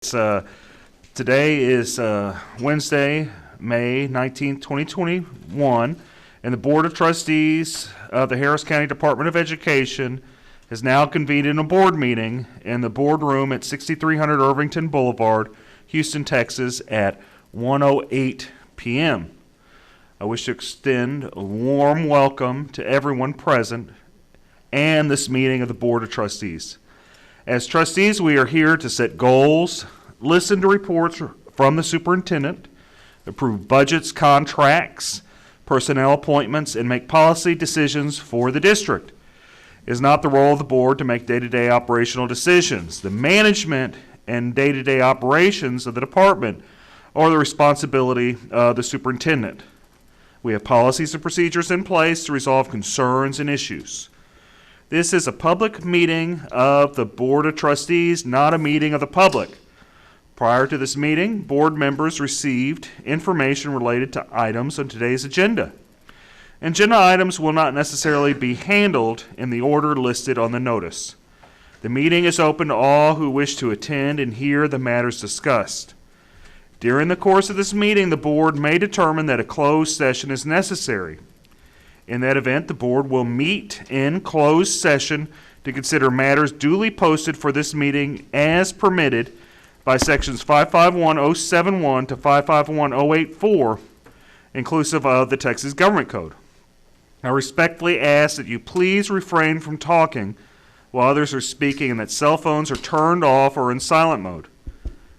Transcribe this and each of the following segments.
Today is Wednesday, May 19th, 2021, and the Board of Trustees of the Harris County Department of Education has now convened in a board meeting in the boardroom at 6300 Irvington Boulevard, Houston, Texas at 1:08 p.m. I wish to extend a warm welcome to everyone present and this meeting of the Board of Trustees. As trustees, we are here to set goals, listen to reports from the superintendent, approve budgets, contracts, personnel appointments, and make policy decisions for the district. It is not the role of the board to make day-to-day operational decisions. The management and day-to-day operations of the department are the responsibility of the superintendent. We have policies and procedures in place to resolve concerns and issues. This is a public meeting of the Board of Trustees, not a meeting of the public. Prior to this meeting, board members received information related to items on today's agenda. Agenda items will not necessarily be handled in the order listed on the notice. The meeting is open to all who wish to attend and hear the matters discussed. During the course of this meeting, the board may determine that a closed session is necessary. In that event, the board will meet in closed session to consider matters duly posted for this meeting as permitted by sections 551071 to 551084, inclusive of the Texas Government Code. I respectfully ask that you please refrain from talking while others are speaking and that cell phones are turned off or in silent mode.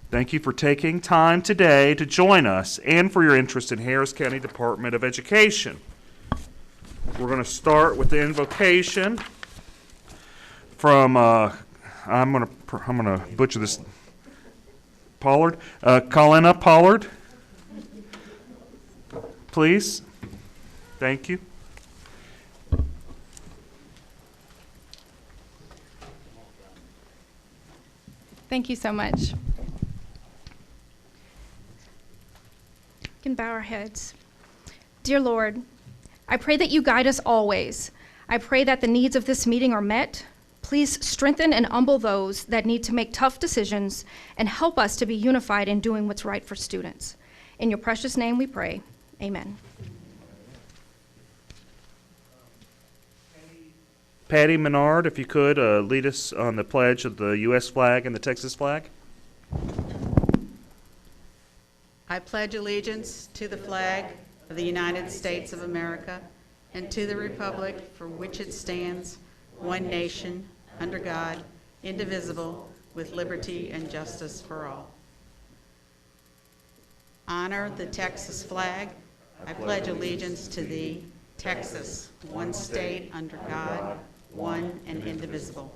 Thank you for taking time today to join us and for your interest in Harris County Department of Education. We're going to start with the invocation from I'm going to butcher this. Pollard, Colina Pollard, please. Thank you. Thank you so much. We can bow our heads. Dear Lord, I pray that you guide us always. I pray that the needs of this meeting are met. Please strengthen and humble those that need to make tough decisions and help us to be unified in doing what's right for students. In your precious name we pray. Amen. Patty Menard, if you could, lead us on the pledge of the U.S. flag and the Texas flag. I pledge allegiance to the flag of the United States of America and to the republic for which it stands, one nation, under God, indivisible, with liberty and justice for all. Honor the Texas flag. I pledge allegiance to thee, Texas, one state under God, one and indivisible.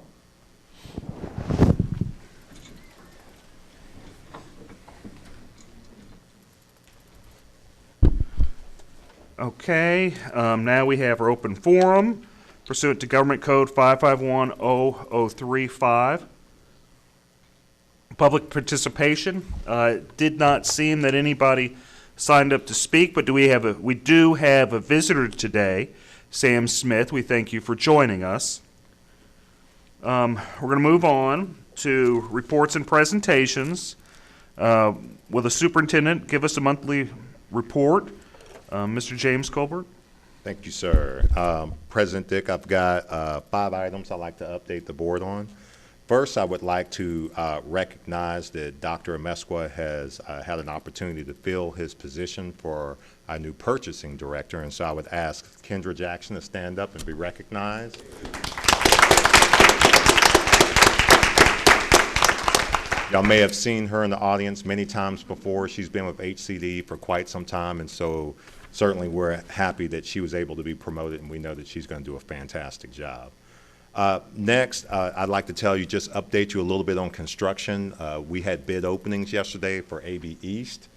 Okay, now we have our open forum pursuant to Government Code 5510035. Public participation. It did not seem that anybody signed up to speak, but we do have a visitor today, Sam Smith. We thank you for joining us. We're going to move on to reports and presentations. Will the superintendent give us a monthly report? Mr. James Colbert. Thank you, sir. President Dick, I've got 5 items I'd like to update the board on. First, I would like to recognize that Dr. Amesqua has had an opportunity to fill his position for our new purchasing director, and so I would ask Kendra Jackson to stand up and be recognized. Y'all may have seen her in the audience many times before. She's been with HCDE for quite some time, and so certainly we're happy that she was able to be promoted, and we know that she's going to do a fantastic job. Next, I'd like to update you a little bit on construction. We had bid openings yesterday for AB East.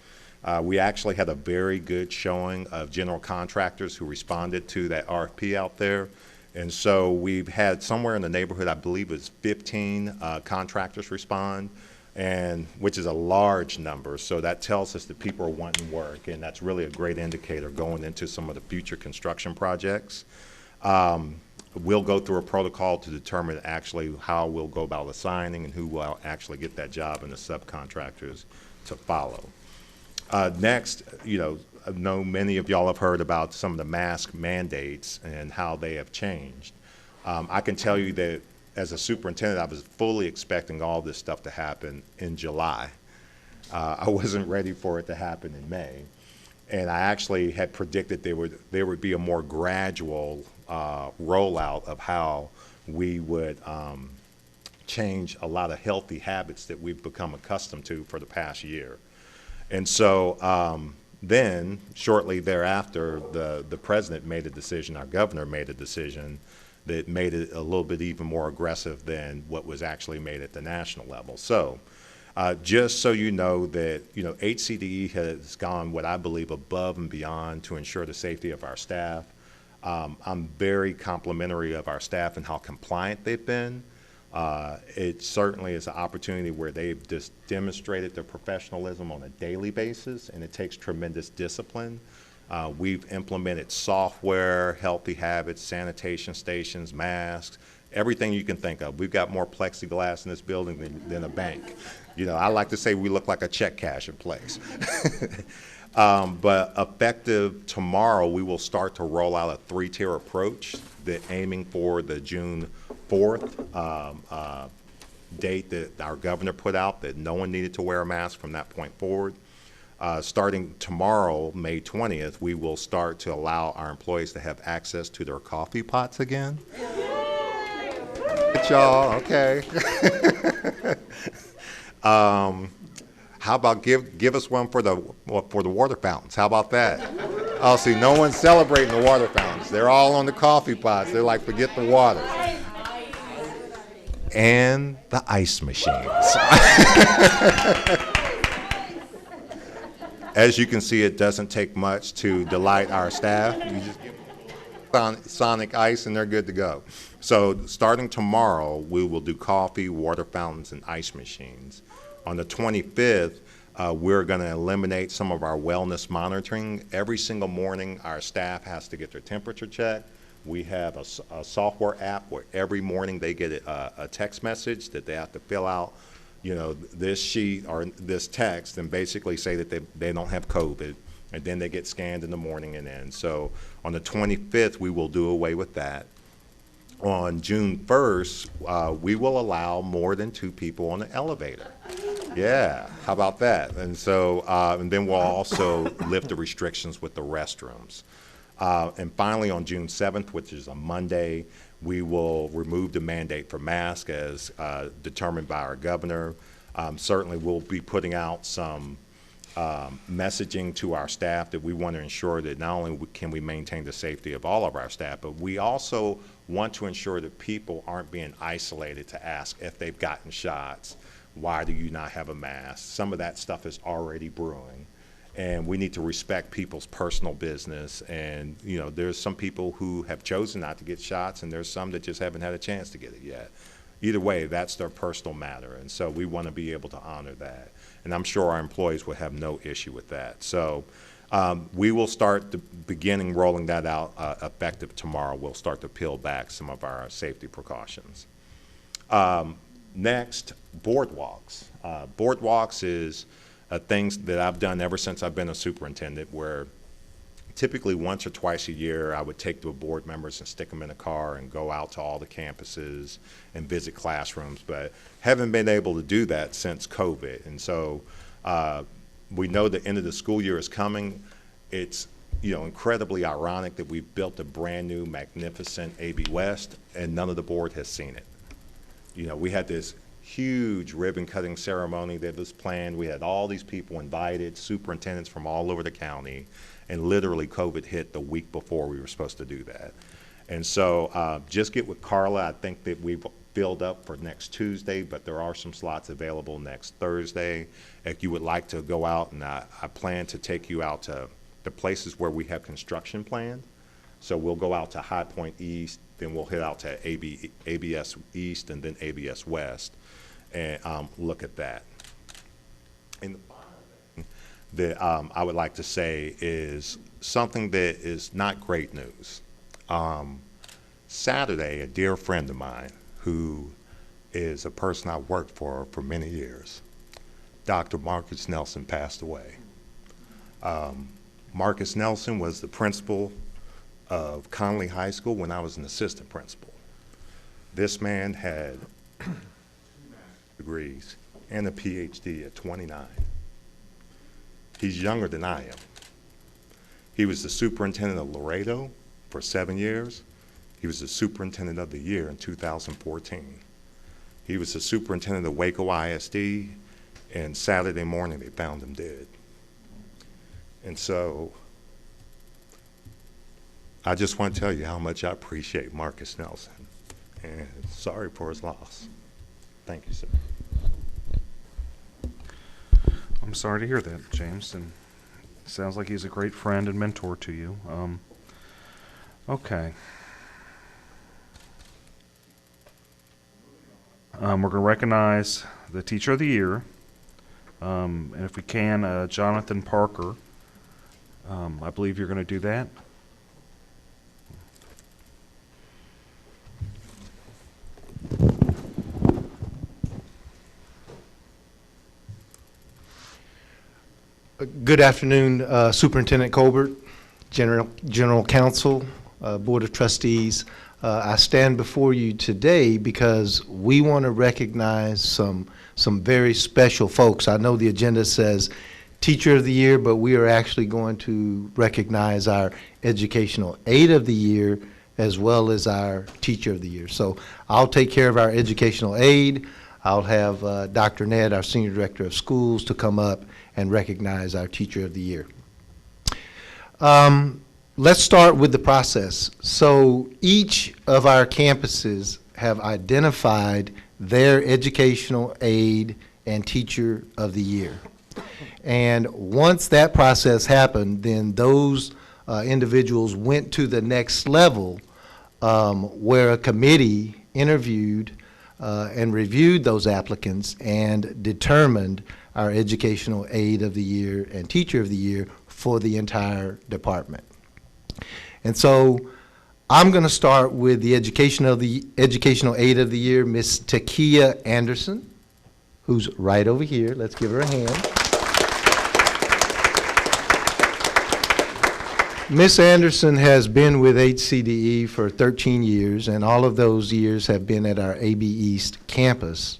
We actually had a very good showing of general contractors who responded to that RFP out there. And so we've had somewhere in the neighborhood, I believe it's 15 contractors respond, and which is a large number. So that tells us that people are wanting work, and that's really a great indicator going into some of the future construction projects. We'll go through a protocol to determine actually how we'll go about assigning and who will actually get that job and the subcontractors to follow. Next, I know many of y'all have heard about some of the mask mandates and how they have changed. I can tell you that as a superintendent, I was fully expecting all this stuff to happen in July. I wasn't ready for it to happen in May. And I actually had predicted there would be a more gradual rollout of how we would change a lot of healthy habits that we've become accustomed to for the past year. And so then, shortly thereafter, the president made a decision, our governor made a decision that made it a little bit even more aggressive than what was actually made at the national level. So just so you know that, HCDE has gone what I believe above and beyond to ensure the safety of our staff. I'm very complimentary of our staff and how compliant they've been. It certainly is an opportunity where they've just demonstrated their professionalism on a daily basis, and it takes tremendous discipline. We've implemented software, healthy habits, sanitation stations, masks, everything you can think of. We've got more plexiglass in this building than a bank. I like to say we look like a check cashing place. But effective tomorrow, we will start to roll out a 3-tier approach that aiming for the June 4th date that our governor put out, that no one needed to wear a mask from that point forward. Starting tomorrow, May 20th, we will start to allow our employees to have access to their coffee pots again. Y'all, okay. How about give us one for the water fountains? How about that? Oh, see, no one's celebrating the water fountains. They're all on the coffee pots. They're like, forget the water. And the ice machines. As you can see, it doesn't take much to delight our staff. You just give them sonic ice and they're good to go. So starting tomorrow, we will do coffee, water fountains, and ice machines. On the 25th, we're going to eliminate some of our wellness monitoring. Every single morning, our staff has to get their temperature checked. We have a software app where every morning they get a text message that they have to fill out, this sheet or this text and basically say that they don't have COVID, and then they get scanned in the morning and then. So on the 25th, we will do away with that. On June 1st, we will allow more than 2 people on the elevator. Yeah, how about that? And so, and then we'll also lift the restrictions with the restrooms. And finally, on June 7th, which is a Monday, we will remove the mandate for masks as determined by our governor. Certainly, we'll be putting out some messaging to our staff that we want to ensure that not only can we maintain the safety of all of our staff, but we also want to ensure that people aren't being isolated to ask if they've gotten shots. Why do you not have a mask? Some of that stuff is already brewing. And we need to respect people's personal business. And, there's some people who have chosen not to get shots, and there's some that just haven't had a chance to get it yet. Either way, that's their personal matter. And so we want to be able to honor that. And I'm sure our employees will have no issue with that. So we will start beginning rolling that out effective tomorrow. We'll start to peel back some of our safety precautions. Next, boardwalks. Boardwalks is things that I've done ever since I've been a superintendent, where typically once or twice a year I would take the board members and stick them in a car and go out to all the campuses and visit classrooms, but haven't been able to do that since COVID. And so we know the end of the school year is coming. It's incredibly ironic that we've built a brand new magnificent AB West and none of the board has seen it. We had this huge ribbon cutting ceremony that was planned. We had all these people invited, superintendents from all over the county, and literally COVID hit the week before we were supposed to do that. And so just get with Carla. I think that we've filled up for next Tuesday, but there are some slots available next Thursday. If you would like to go out, and I plan to take you out to the places where we have construction planned. So we'll go out to High Point East, then we'll head out to ABS East and then ABS West and look at that. And the final thing that I would like to say is something that is not great news. Saturday, a dear friend of mine who is a person I worked for many years, Dr. Marcus Nelson, passed away. Marcus Nelson was the principal of Conley High School when I was an assistant principal. This man had degrees and a PhD at 29. He's younger than I am. He was the superintendent of Laredo for 7 years. He was the superintendent of the year in 2014. He was the superintendent of Waco ISD, and Saturday morning they found him dead. And so I just want to tell you how much I appreciate Marcus Nelson, and sorry for his loss. Thank you, sir. I'm sorry to hear that, James, and it sounds like he's a great friend and mentor to you. Okay. We're going to recognize the Teacher of the Year, and if we can, Jonathan Parker. I believe you're going to do that. Good afternoon, Superintendent Colbert, General Counsel, Board of Trustees. I stand before you today because we want to recognize some very special folks. I know the agenda says Teacher of the Year, but we are actually going to recognize our Educational Aide of the Year as well as our Teacher of the Year. So I'll take care of our Educational Aide. I'll have Dr. Ned, our Senior Director of Schools, to come up and recognize our Teacher of the Year. Let's start with the process. So each of our campuses have identified their Educational Aide and Teacher of the Year. And once that process happened, then those individuals went to the next level where a committee interviewed and reviewed those applicants and determined our Educational Aide of the Year and Teacher of the Year for the entire department. And so I'm going to start with the Educational Aide of the Year, Miss Takia Anderson, who's right over here. Let's give her a hand. Miss Anderson has been with HCDE for 13 years, and all of those years have been at our AB East campus,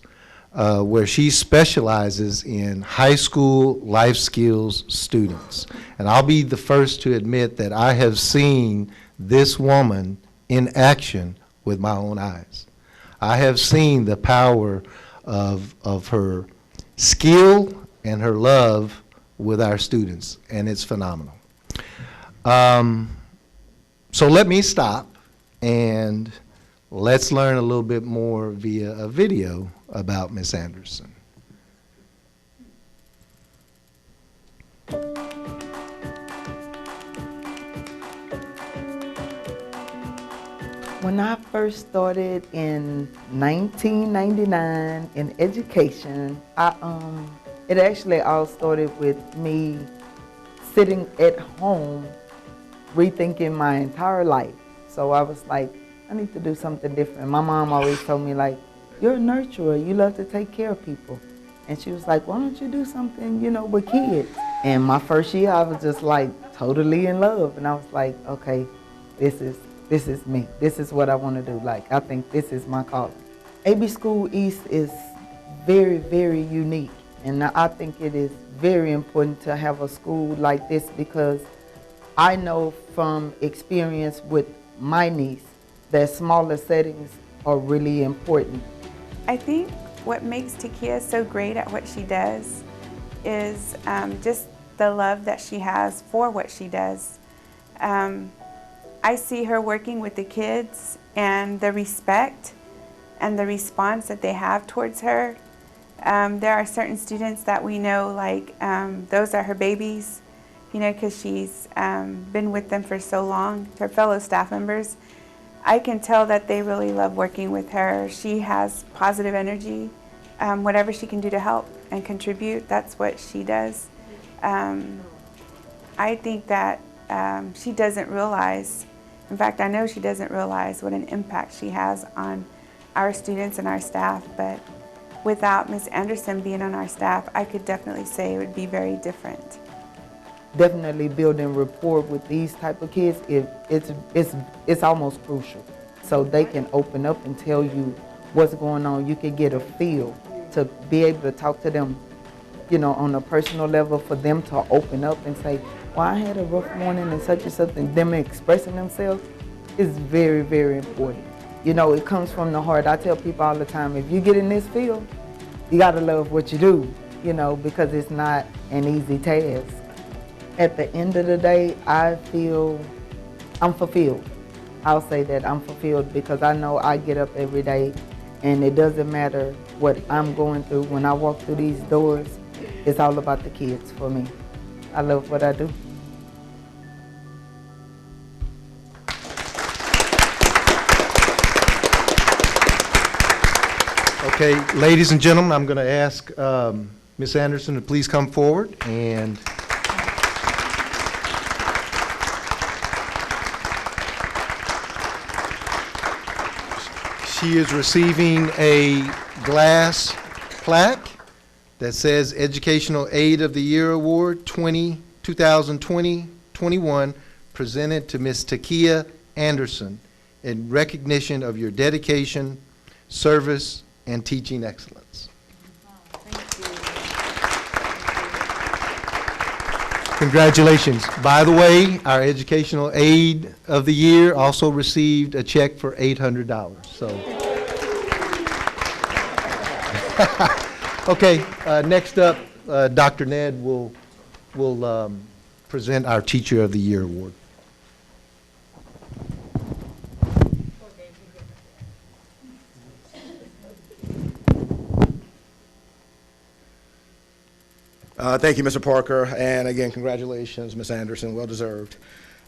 where she specializes in high school life skills students. And I'll be the first to admit that I have seen this woman in action with my own eyes. I have seen the power of her skill and her love with our students, and it's phenomenal. So let me stop and let's learn a little bit more via a video about Miss Anderson. When I first started in 1999 in education, it actually all started with me sitting at home rethinking my entire life. So I was like, I need to do something different. My mom always told me, like, you're a nurturer, you love to take care of people. And she was like, why don't you do something, you know, with kids? And my first year, I was just like totally in love. And I was like, okay, this is me. This is what I want to do. Like, I think this is my calling. AB School East is very, very unique. And I think it is very important to have a school like this because I know from experience with my niece that smaller settings are really important. I think what makes Takia so great at what she does is just the love that she has for what she does. I see her working with the kids and the respect and the response that they have towards her. There are certain students that we know, like those are her babies, you know, because she's been with them for so long. Her fellow staff members, I can tell that they really love working with her. She has positive energy. Whatever she can do to help and contribute, that's what she does. I think that she doesn't realize In fact, I know she doesn't realize what an impact she has on our students and our staff, but without Ms. Anderson being on our staff, I could definitely say it would be very different. Definitely building rapport with these type of kids, it's almost crucial. So they can open up and tell you what's going on. You can get a feel to be able to talk to them, you know, on a personal level, for them to open up and say, well, I had a rough morning and such and something. Them expressing themselves is very, very important. You know, it comes from the heart. I tell people all the time, if you get in this field, you gotta love what you do, you know, because it's not an easy task. At the end of the day, I feel I'm fulfilled. I'll say that I'm fulfilled because I know I get up every day and it doesn't matter what I'm going through. When I walk through these doors, it's all about the kids for me. I love what I do. Okay, ladies and gentlemen, I'm going to ask Ms. Anderson to please come forward, and she is receiving a glass plaque that says Educational Aid of the Year Award 2020-21, presented to Ms. Takia Anderson in recognition of your dedication, service, and teaching excellence. Congratulations. By the way, our Educational Aid of the Year also received a check for $800. So, okay, next up, Dr. Ned will present our Teacher of the Year award. Thank you, Mr. Parker, and again, congratulations, Ms. Anderson, well deserved.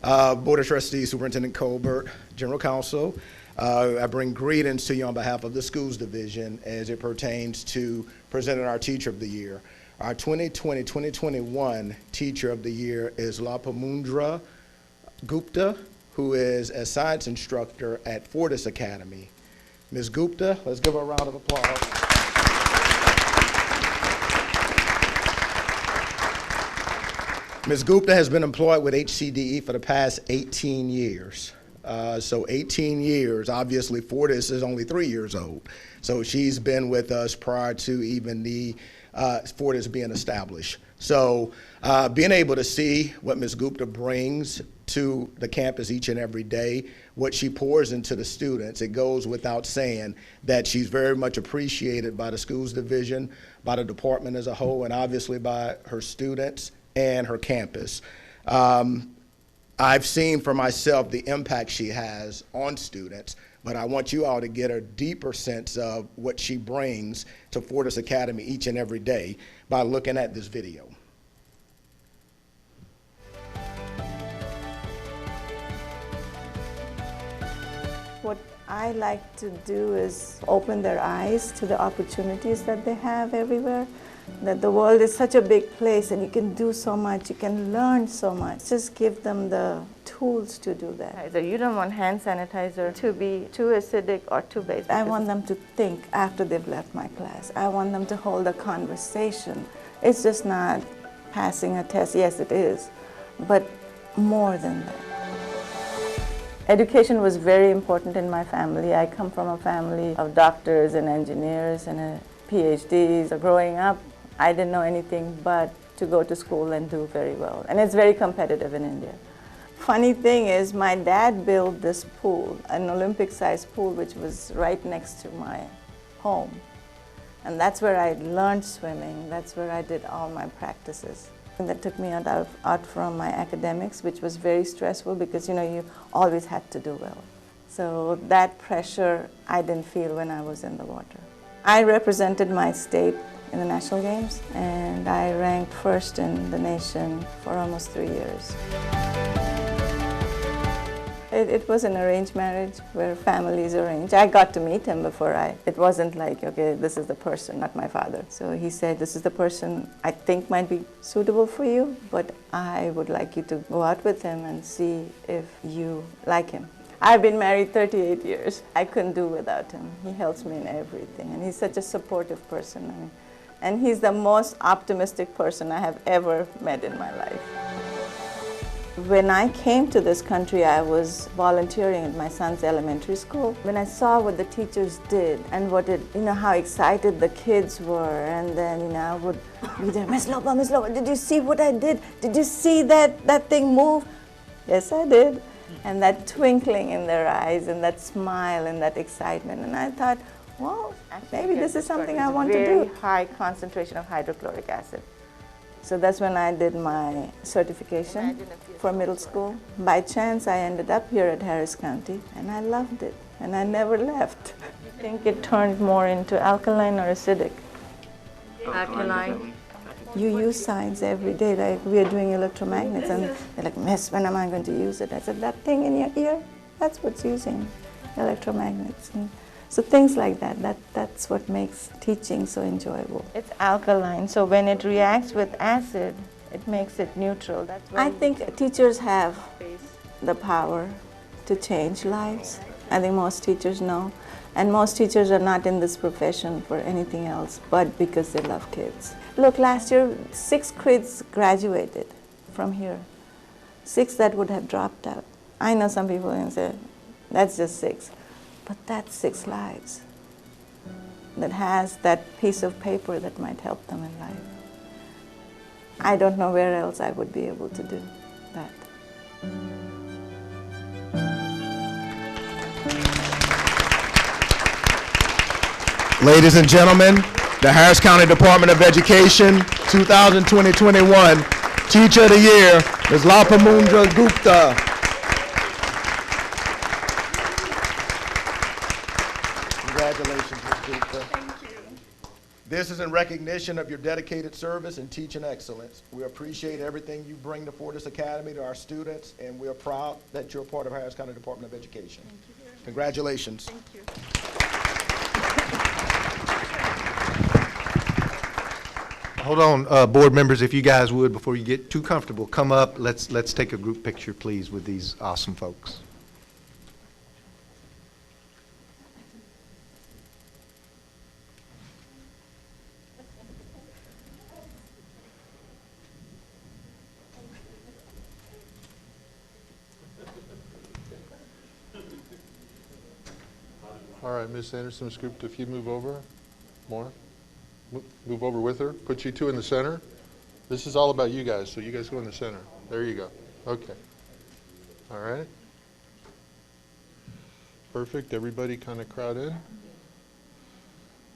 Board of Trustees, Superintendent Colbert, General Counsel, I bring greetings to you on behalf of the Schools Division as it pertains to presenting our Teacher of the Year. Our 2020-2021 Teacher of the Year is Lapamundra Gupta, who is a science instructor at Fortis Academy. Ms. Gupta, let's give her a round of applause. Ms. Gupta has been employed with HCDE for the past 18 years. So 18 years, obviously Fortis is only 3 years old. So she's been with us prior to even the Fortis being established. So being able to see what Ms. Gupta brings to the campus each and every day, what she pours into the students, it goes without saying that she's very much appreciated by the Schools Division, by the department as a whole, and obviously by her students and her campus. I've seen for myself the impact she has on students, but I want you all to get a deeper sense of what she brings to Fortis Academy each and every day by looking at this video. What I like to do is open their eyes to the opportunities that they have everywhere. That the world is such a big place and you can do so much, you can learn so much. Just give them the tools to do that. You don't want hand sanitizer to be too acidic or too basic. I want them to think after they've left my class. I want them to hold a conversation. It's just not passing a test. Yes, it is, but more than that. Education was very important in my family. I come from a family of doctors and engineers and PhDs. So growing up, I didn't know anything but to go to school and do very well. And it's very competitive in India. Funny thing is, my dad built this pool, an Olympic-sized pool, which was right next to my home. And that's where I learned swimming. That's where I did all my practices. And that took me out from my academics, which was very stressful because, you know, you always had to do well. So that pressure I didn't feel when I was in the water. I represented my state in the national games, and I ranked first in the nation for almost 3 years. It was an arranged marriage where families arranged. I got to meet him before it wasn't like, okay, this is the person, not my father. So he said, this is the person I think might be suitable for you, but I would like you to go out with him and see if you like him. I've been married 38 years. I couldn't do without him. He helps me in everything, and he's such a supportive person. I mean, and he's the most optimistic person I have ever met in my life. When I came to this country, I was volunteering at my son's elementary school. When I saw what the teachers did and how excited the kids were, and then, I would be there, Miss Lopa, did you see what I did? Did you see that thing move? Yes, I did. And that twinkling in their eyes, and that smile, and that excitement. And I thought, well, maybe this is something I want to do. Very high concentration of hydrochloric acid. So that's when I did my certification for middle school. By chance, I ended up here at Harris County, and I loved it, and I never left. I think it turned more into alkaline or acidic. Alkaline. You use science every day, like we are doing electromagnets, and they're like, Miss, when am I going to use it? I said, that thing in your ear, that's what's using electromagnets. And so things like that's what makes teaching so enjoyable. It's alkaline, so when it reacts with acid, it makes it neutral. That's why I think teachers have the power to change lives. I think most teachers know. And most teachers are not in this profession for anything else, but because they love kids. Look, last year, 6 kids graduated from here. 6 that would have dropped out. I know some people can say, that's just 6. But that's 6 lives that has that piece of paper that might help them in life. I don't know where else I would be able to do that. Ladies and gentlemen, the Harris County Department of Education 2020-21 Teacher of the Year, Ms. Lapamundra Gupta. Congratulations, Ms. Gupta. Thank you. This is in recognition of your dedicated service and teaching excellence. We appreciate everything you bring to Fortis Academy to our students, and we are proud that you're a part of Harris County Department of Education. Thank you very much. Congratulations. Thank you. Hold on, board members, if you guys would, before you get too comfortable, come up. Let's take a group picture, please, with these awesome folks. All right, Ms. Anderson, Ms. Gupta, if you move over more. Move over with her. Put you two in the center. This is all about you guys, so you guys go in the center. There you go. Okay. All right. Perfect. Everybody kind of crowd in.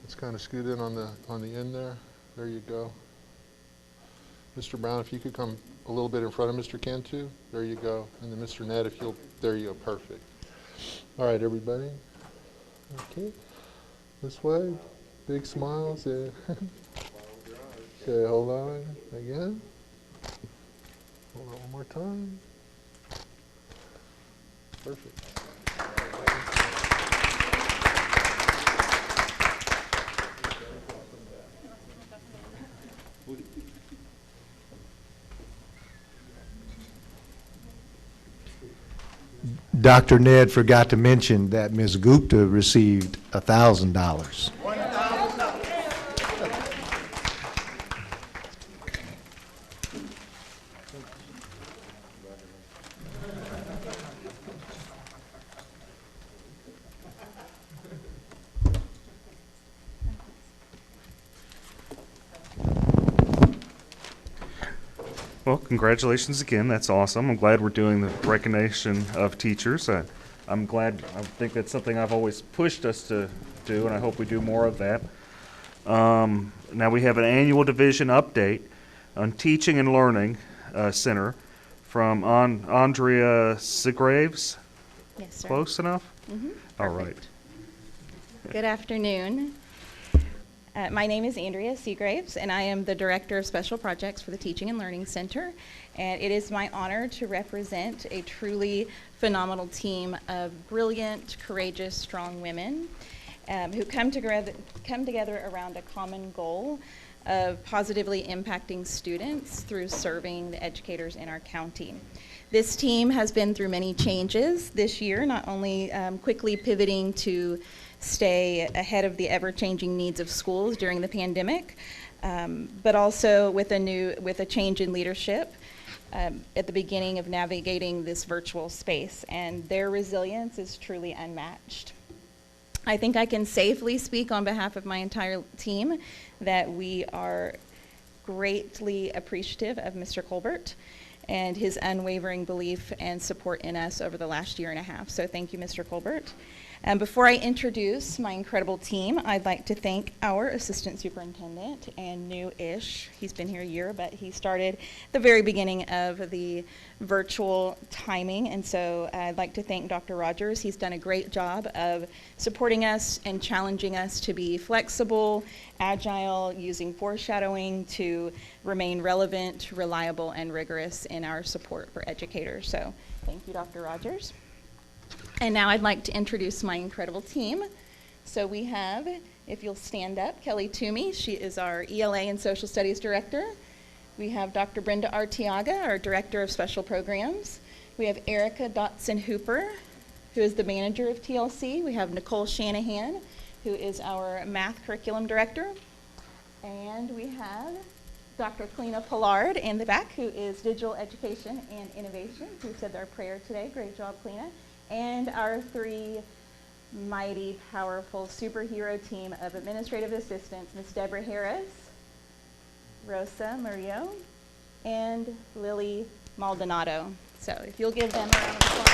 Let's kind of scoot in on the end there. There you go. Mr. Brown, if you could come a little bit in front of Mr. Cantu. There you go. And then Mr. Ned, if you'll, there you go. Perfect. All right, everybody. Okay. This way. Big smiles, yeah. Okay, hold on again. Hold on one more time. Perfect. Dr. Ned forgot to mention that Ms. Gupta received $1,000. Well, congratulations again. That's awesome. I'm glad we're doing the recognition of teachers. I'm glad. I think that's something I've always pushed us to do, and I hope we do more of that. Now we have an annual division update on Teaching and Learning Center from Andrea Segraves. Yes, sir. Close enough? Mm-hmm. All right. Good afternoon. My name is Andrea Seagraves, and I am the Director of Special Projects for the Teaching and Learning Center. And it is my honor to represent a truly phenomenal team of brilliant, courageous, strong women who come together around a common goal of positively impacting students through serving the educators in our county. This team has been through many changes this year, not only quickly pivoting to stay ahead of the ever-changing needs of schools during the pandemic, but also with a change in leadership at the beginning of navigating this virtual space, and their resilience is truly unmatched. I think I can safely speak on behalf of my entire team that we are greatly appreciative of Mr. Colbert and his unwavering belief and support in us over the last year and a half. So thank you, Mr. Colbert. Before I introduce my incredible team, I'd like to thank our Assistant Superintendent, and new-ish. He's been here a year, but he started the very beginning of the virtual timing, and so I'd like to thank Dr. Rogers. He's done a great job of supporting us and challenging us to be flexible, agile, using foreshadowing to remain relevant, reliable, and rigorous in our support for educators. So thank you, Dr. Rogers. And now I'd like to introduce my incredible team. So we have, if you'll stand up, Kelly Toomey. She is our ELA and Social Studies Director. We have Dr. Brenda Arteaga, our Director of Special Programs. We have Erica Dotson-Hooper, who is the Manager of TLC. We have Nicole Shanahan, who is our Math Curriculum Director. And we have Dr. Clena Pollard in the back, who is Digital Education and Innovation, who said our prayer today. Great job, Clena. And our three mighty, powerful superhero team of administrative assistants, Ms. Deborah Harris, Rosa Murillo, and Lily Maldonado. So if you'll give them a round of applause.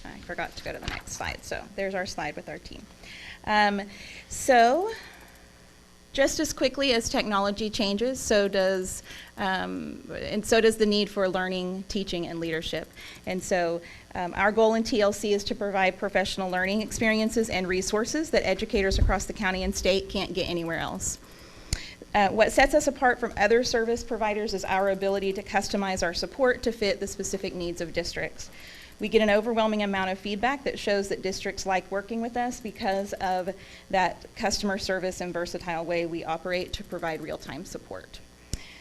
I forgot to go to the next slide. So there's our slide with our team. Just as quickly as technology changes, so does the need for learning, teaching, and leadership. And so our goal in TLC is to provide professional learning experiences and resources that educators across the county and state can't get anywhere else. What sets us apart from other service providers is our ability to customize our support to fit the specific needs of districts. We get an overwhelming amount of feedback that shows that districts like working with us because of that customer service and versatile way we operate to provide real-time support.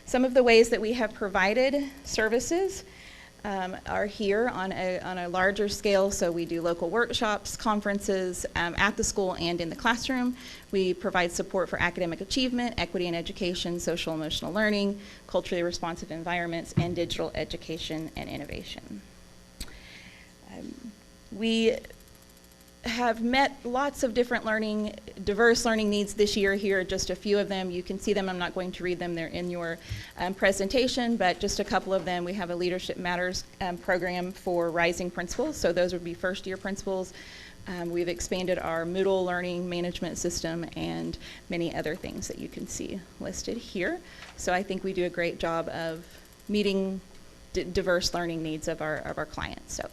Some of the ways that we have provided services are here on a larger scale. So we do local workshops, conferences at the school and in the classroom. We provide support for academic achievement, equity in education, social emotional learning, culturally responsive environments, and digital education and innovation. We have met lots of different diverse learning needs this year. Here are just a few of them. You can see them. I'm not going to read them. They're in your presentation, but just a couple of them. We have a Leadership Matters program for rising principals. So those would be first-year principals. We've expanded our Moodle learning management system and many other things that you can see listed here. So I think we do a great job of meeting diverse learning needs of our clients. So.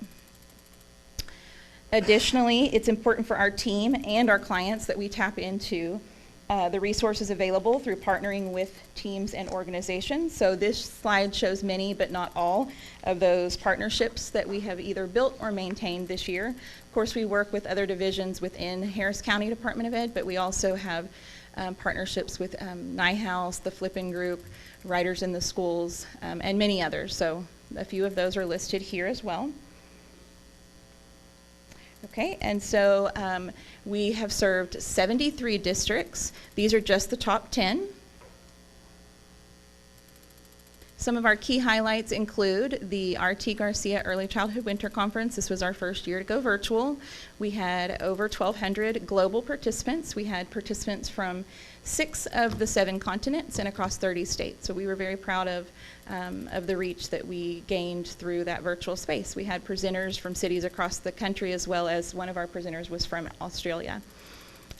Additionally, it's important for our team and our clients that we tap into the resources available through partnering with teams and organizations. So this slide shows many, but not all, of those partnerships that we have either built or maintained this year. Of course, we work with other divisions within Harris County Department of Ed, but we also have partnerships with NIHouse, the Flippin Group, Writers in the Schools, and many others. So a few of those are listed here as well. Okay, and so we have served 73 districts. These are just the top 10. Some of our key highlights include the R.T. Garcia Early Childhood Winter Conference. This was our first year to go virtual. We had over 1,200 global participants. We had participants from 6 of the 7 continents and across 30 states. So we were very proud of the reach that we gained through that virtual space. We had presenters from cities across the country, as well as one of our presenters was from Australia.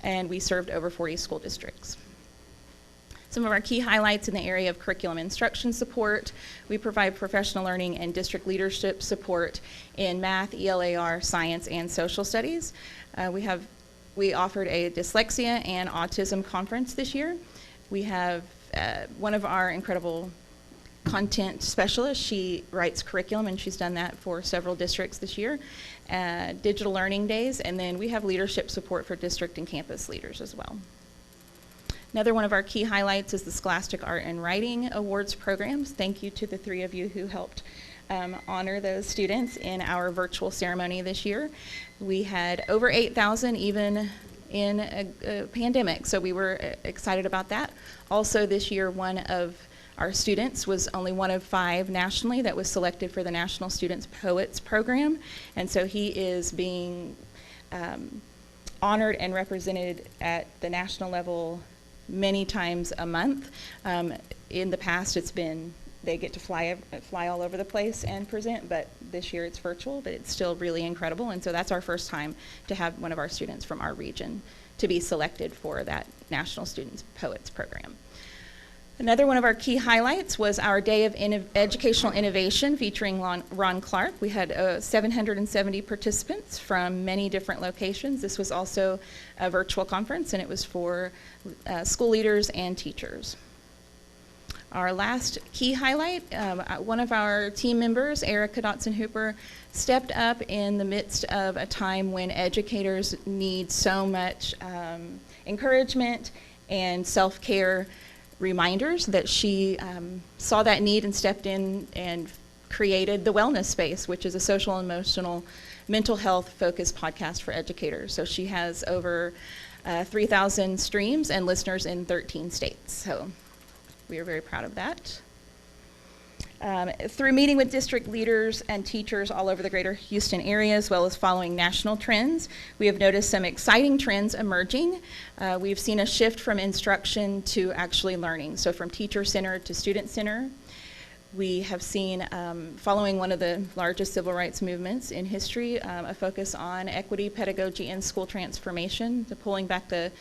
And we served over 40 school districts. Some of our key highlights in the area of curriculum instruction support: we provide professional learning and district leadership support in math, ELAR, science, and social studies. We offered a dyslexia and autism conference this year. We have one of our incredible content specialists. She writes curriculum, and she's done that for several districts this year. Digital learning days, and then we have leadership support for district and campus leaders as well. Another one of our key highlights is the Scholastic Art and Writing Awards programs. Thank you to the three of you who helped honor those students in our virtual ceremony this year. We had over 8,000 even in a pandemic, so we were excited about that. Also this year, one of our students was only one of 5 nationally that was selected for the National Students Poets Program, and so he is being honored and represented at the national level many times a month. In the past, it's been they get to fly all over the place and present, but this year it's virtual, but it's still really incredible, and so that's our first time to have one of our students from our region to be selected for that National Students Poets Program. Another one of our key highlights was our Day of Educational Innovation featuring Ron Clark. We had 770 participants from many different locations. This was also a virtual conference, and it was for school leaders and teachers. Our last key highlight, one of our team members, Erica Dotson-Hooper, stepped up in the midst of a time when educators need so much encouragement and self-care reminders, that she saw that need and stepped in and created the Wellness Space, which is a social and emotional mental health focused podcast for educators. So she has over 3,000 streams and listeners in 13 states. So we are very proud of that. Through meeting with district leaders and teachers all over the greater Houston area, as well as following national trends, we have noticed some exciting trends emerging. We've seen a shift from instruction to actually learning, so from teacher-centered to student-centered. We have seen, following one of the largest civil rights movements in history, a focus on equity, pedagogy, and school transformation, so pulling back the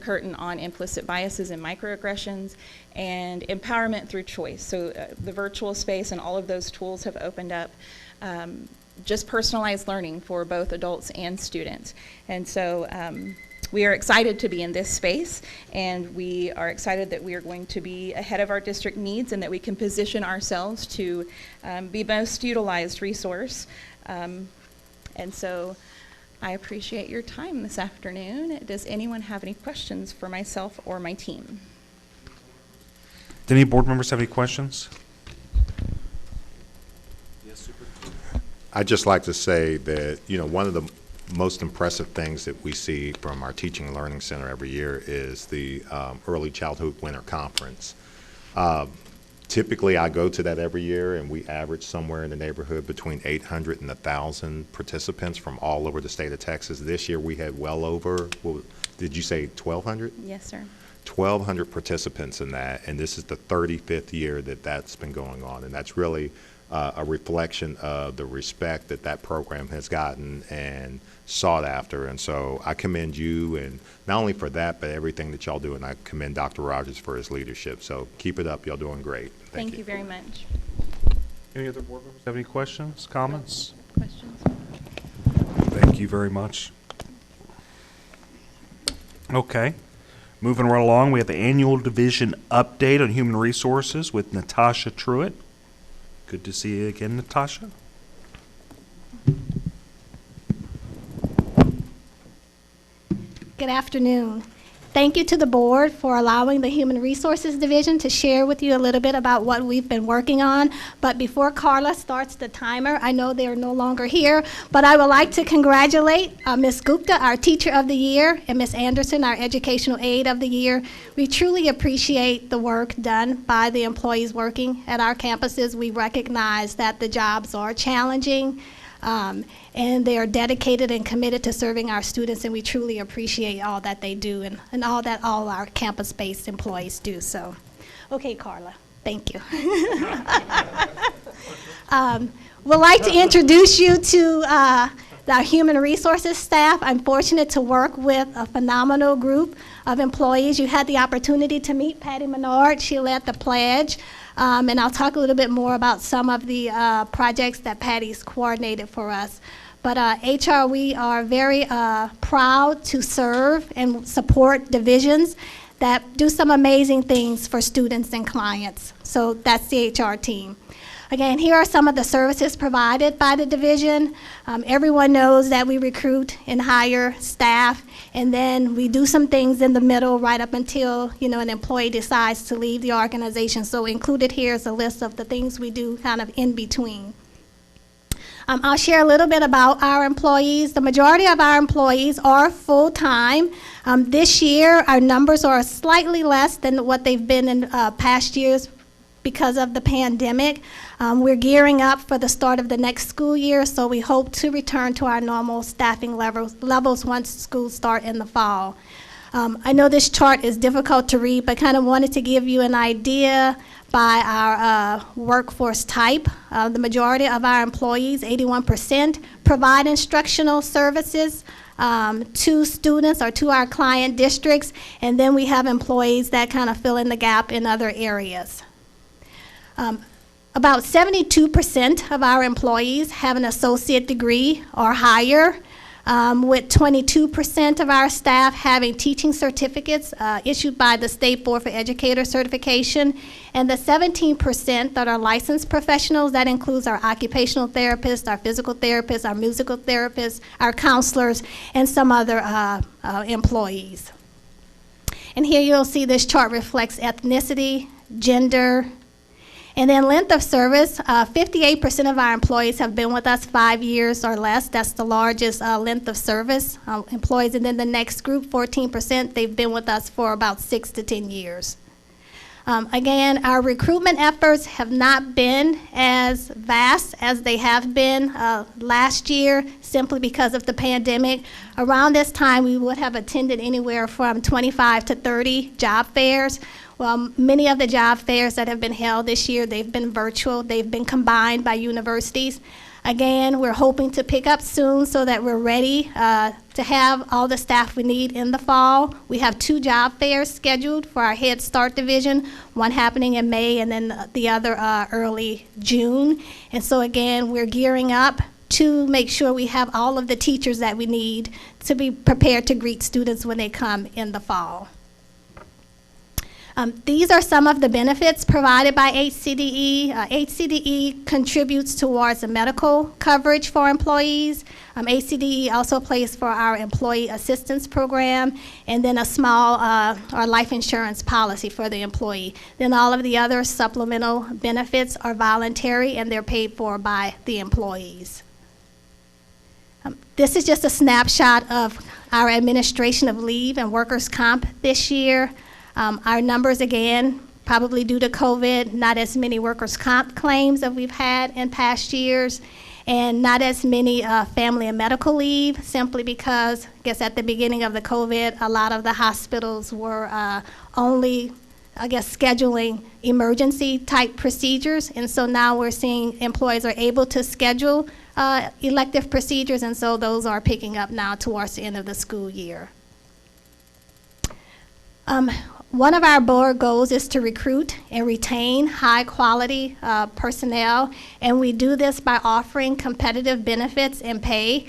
curtain on implicit biases and microaggressions, and empowerment through choice. So the virtual space and all of those tools have opened up just personalized learning for both adults and students. And so we are excited to be in this space, and we are excited that we are going to be ahead of our district needs and that we can position ourselves to be most utilized resource. And so I appreciate your time this afternoon. Does anyone have any questions for myself or my team? Do any board members have any questions? Yes, Superintendent. I'd just like to say that, one of the most impressive things that we see from our Teaching and Learning Center every year is the Early Childhood Winter Conference. Typically, I go to that every year, and we average somewhere in the neighborhood between 800 and 1,000 participants from all over the state of Texas. This year, we had well over, did you say 1,200? Yes, sir. 1,200 participants in that, and this is the 35th year that that's been going on, and that's really a reflection of the respect that that program has gotten and sought after. And so I commend you, and not only for that, but everything that y'all do, and I commend Dr. Rogers for his leadership. So keep it up. Y'all doing great. Thank you very much. Any other board members have any questions, comments? Questions? Thank you very much. Okay. Moving right along, we have the annual division update on human resources with Natasha Truitt. Good to see you again, Natasha. Good afternoon. Thank you to the board for allowing the Human Resources Division to share with you a little bit about what we've been working on. But before Carla starts the timer, I know they're no longer here, but I would like to congratulate Ms. Gupta, our Teacher of the Year, and Ms. Anderson, our Educational Aide of the Year. We truly appreciate the work done by the employees working at our campuses. We recognize that the jobs are challenging, and they are dedicated and committed to serving our students, and we truly appreciate all that they do and all that all our campus-based employees do. So, okay, Carla, thank you. We'd like to introduce you to Our human resources staff, I'm fortunate to work with a phenomenal group of employees. You had the opportunity to meet Patty Menard. She led the pledge. And I'll talk a little bit more about some of the projects that Patty's coordinated for us. But HR, we are very proud to serve and support divisions that do some amazing things for students and clients. So that's the HR team. Again, here are some of the services provided by the division. Everyone knows that we recruit and hire staff, and then we do some things in the middle right up until, you know, an employee decides to leave the organization. So included here is a list of the things we do kind of in between. I'll share a little bit about our employees. The majority of our employees are full-time. This year, our numbers are slightly less than what they've been in past years because of the pandemic. We're gearing up for the start of the next school year, so we hope to return to our normal staffing levels once schools start in the fall. I know this chart is difficult to read, but kind of wanted to give you an idea by our workforce type. The majority of our employees, 81%, provide instructional services to students or to our client districts, and then we have employees that kind of fill in the gap in other areas. About 72% of our employees have an associate degree or higher, with 22% of our staff having teaching certificates issued by the State Board for Educator Certification, and the 17% that are licensed professionals. That includes our occupational therapists, our physical therapists, our musical therapists, our counselors, and some other employees. And here you'll see this chart reflects ethnicity, gender, and then length of service. 58% of our employees have been with us 5 years or less. That's the largest length of service employees. And then the next group, 14%, they've been with us for about 6 to 10 years. Again, our recruitment efforts have not been as vast as they have been last year, simply because of the pandemic. Around this time, we would have attended anywhere from 25 to 30 job fairs. Well, many of the job fairs that have been held this year, they've been virtual. They've been combined by universities. Again, we're hoping to pick up soon so that we're ready to have all the staff we need in the fall. We have 2 job fairs scheduled for our Head Start division, one happening in May and then the other early June. And so again, we're gearing up to make sure we have all of the teachers that we need to be prepared to greet students when they come in the fall. These are some of the benefits provided by HCDE. HCDE contributes towards the medical coverage for employees. HCDE also pays for our employee assistance program, and then a small our life insurance policy for the employee. Then all of the other supplemental benefits are voluntary, and they're paid for by the employees. This is just a snapshot of our administration of leave and workers' comp this year. Our numbers, again, probably due to COVID, not as many workers' comp claims that we've had in past years, and not as many family and medical leave, simply because, I guess at the beginning of the COVID, a lot of the hospitals were only, I guess, scheduling emergency type procedures, and so now we're seeing employees are able to schedule elective procedures, and so those are picking up now towards the end of the school year. One of our board goals is to recruit and retain high-quality personnel, and we do this by offering competitive benefits and pay.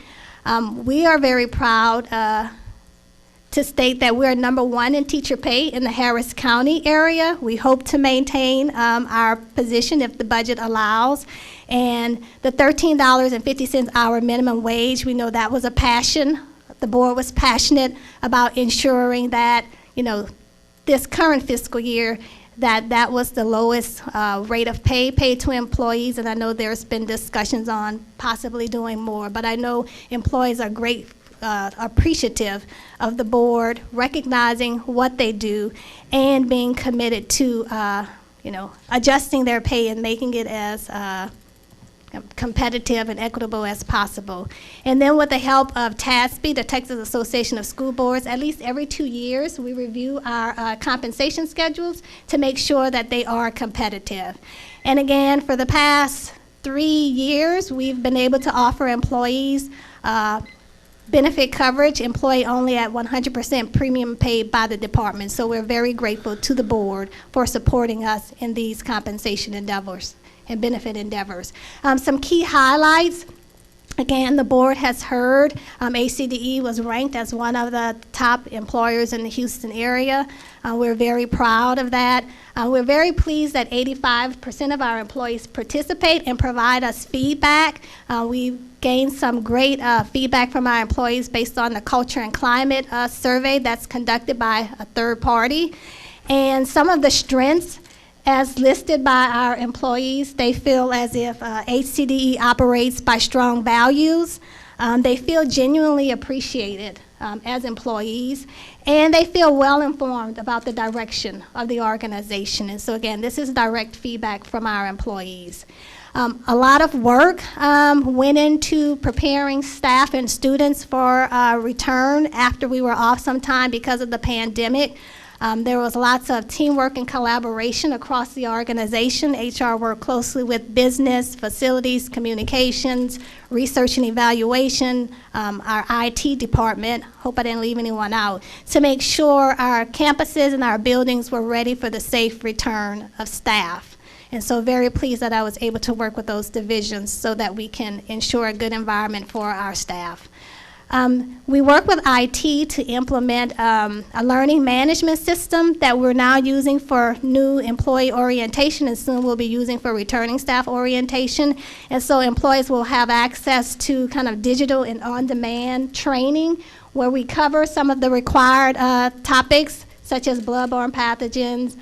We are very proud to state that we're #1 in teacher pay in the Harris County area. We hope to maintain our position if the budget allows. And the $13.50 hour minimum wage, we know that was a passion. The board was passionate about ensuring that, you know, this current fiscal year, that was the lowest rate of pay paid to employees, and I know there's been discussions on possibly doing more, but I know employees are appreciative of the board recognizing what they do and being committed to adjusting their pay and making it as competitive and equitable as possible. And then with the help of TASB, the Texas Association of School Boards, at least every 2 years we review our compensation schedules to make sure that they are competitive. And again, for the past 3 years, we've been able to offer employees benefit coverage, employee only at 100% premium paid by the department. So we're very grateful to the board for supporting us in these compensation endeavors and benefit endeavors. Some key highlights. Again, the board has heard HCDE was ranked as one of the top employers in the Houston area. We're very proud of that. We're very pleased that 85% of our employees participate and provide us feedback. We've gained some great feedback from our employees based on the culture and climate survey that's conducted by a third party. And some of the strengths as listed by our employees, they feel as if HCDE operates by strong values. They feel genuinely appreciated as employees, and they feel well informed about the direction of the organization. And so again, this is direct feedback from our employees. A lot of work went into preparing staff and students for return after we were off some time because of the pandemic. There was lots of teamwork and collaboration across the organization. HR worked closely with business, facilities, communications, research and evaluation, our IT department, hope I didn't leave anyone out, to make sure our campuses and our buildings were ready for the safe return of staff. And so very pleased that I was able to work with those divisions so that we can ensure a good environment for our staff. We work with IT to implement a learning management system that we're now using for new employee orientation and soon we'll be using for returning staff orientation. And so employees will have access to kind of digital and on-demand training where we cover some of the required topics such as bloodborne pathogens,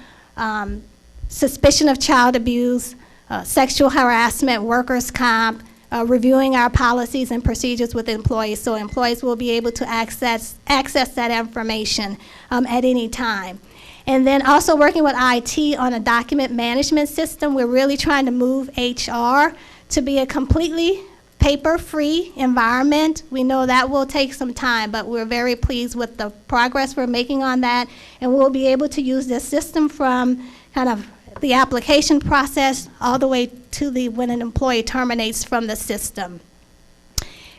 suspicion of child abuse, sexual harassment, workers' comp, reviewing our policies and procedures with employees, so employees will be able to access that information at any time. And then also working with IT on a document management system, we're really trying to move HR to be a completely paper-free environment. We know that will take some time, but we're very pleased with the progress we're making on that, and we'll be able to use this system from kind of the application process all the way to when an employee terminates from the system.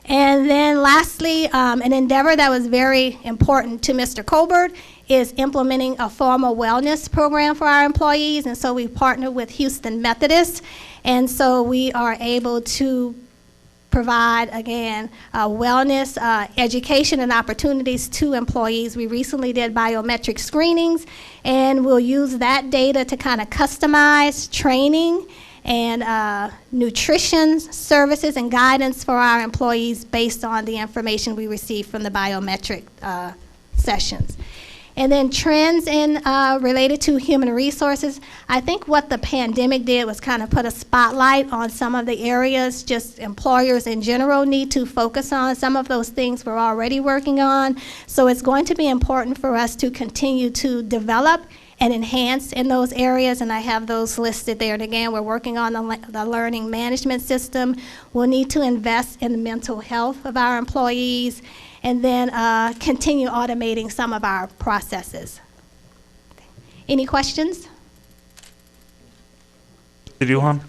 And then lastly, an endeavor that was very important to Mr. Colbert is implementing a formal wellness program for our employees. And so we partnered with Houston Methodist. And so we are able to provide, again, wellness, education, and opportunities to employees. We recently did biometric screenings, and we'll use that data to kind of customize training and nutrition services and guidance for our employees based on the information we receive from the biometric sessions. And then trends in related to human resources. I think what the pandemic did was kind of put a spotlight on some of the areas just employers in general need to focus on. Some of those things we're already working on. So it's going to be important for us to continue to develop and enhance in those areas, and I have those listed there. And again, we're working on the learning management system. We'll need to invest in the mental health of our employees, and then continue automating some of our processes. Any questions? Did you, Juan?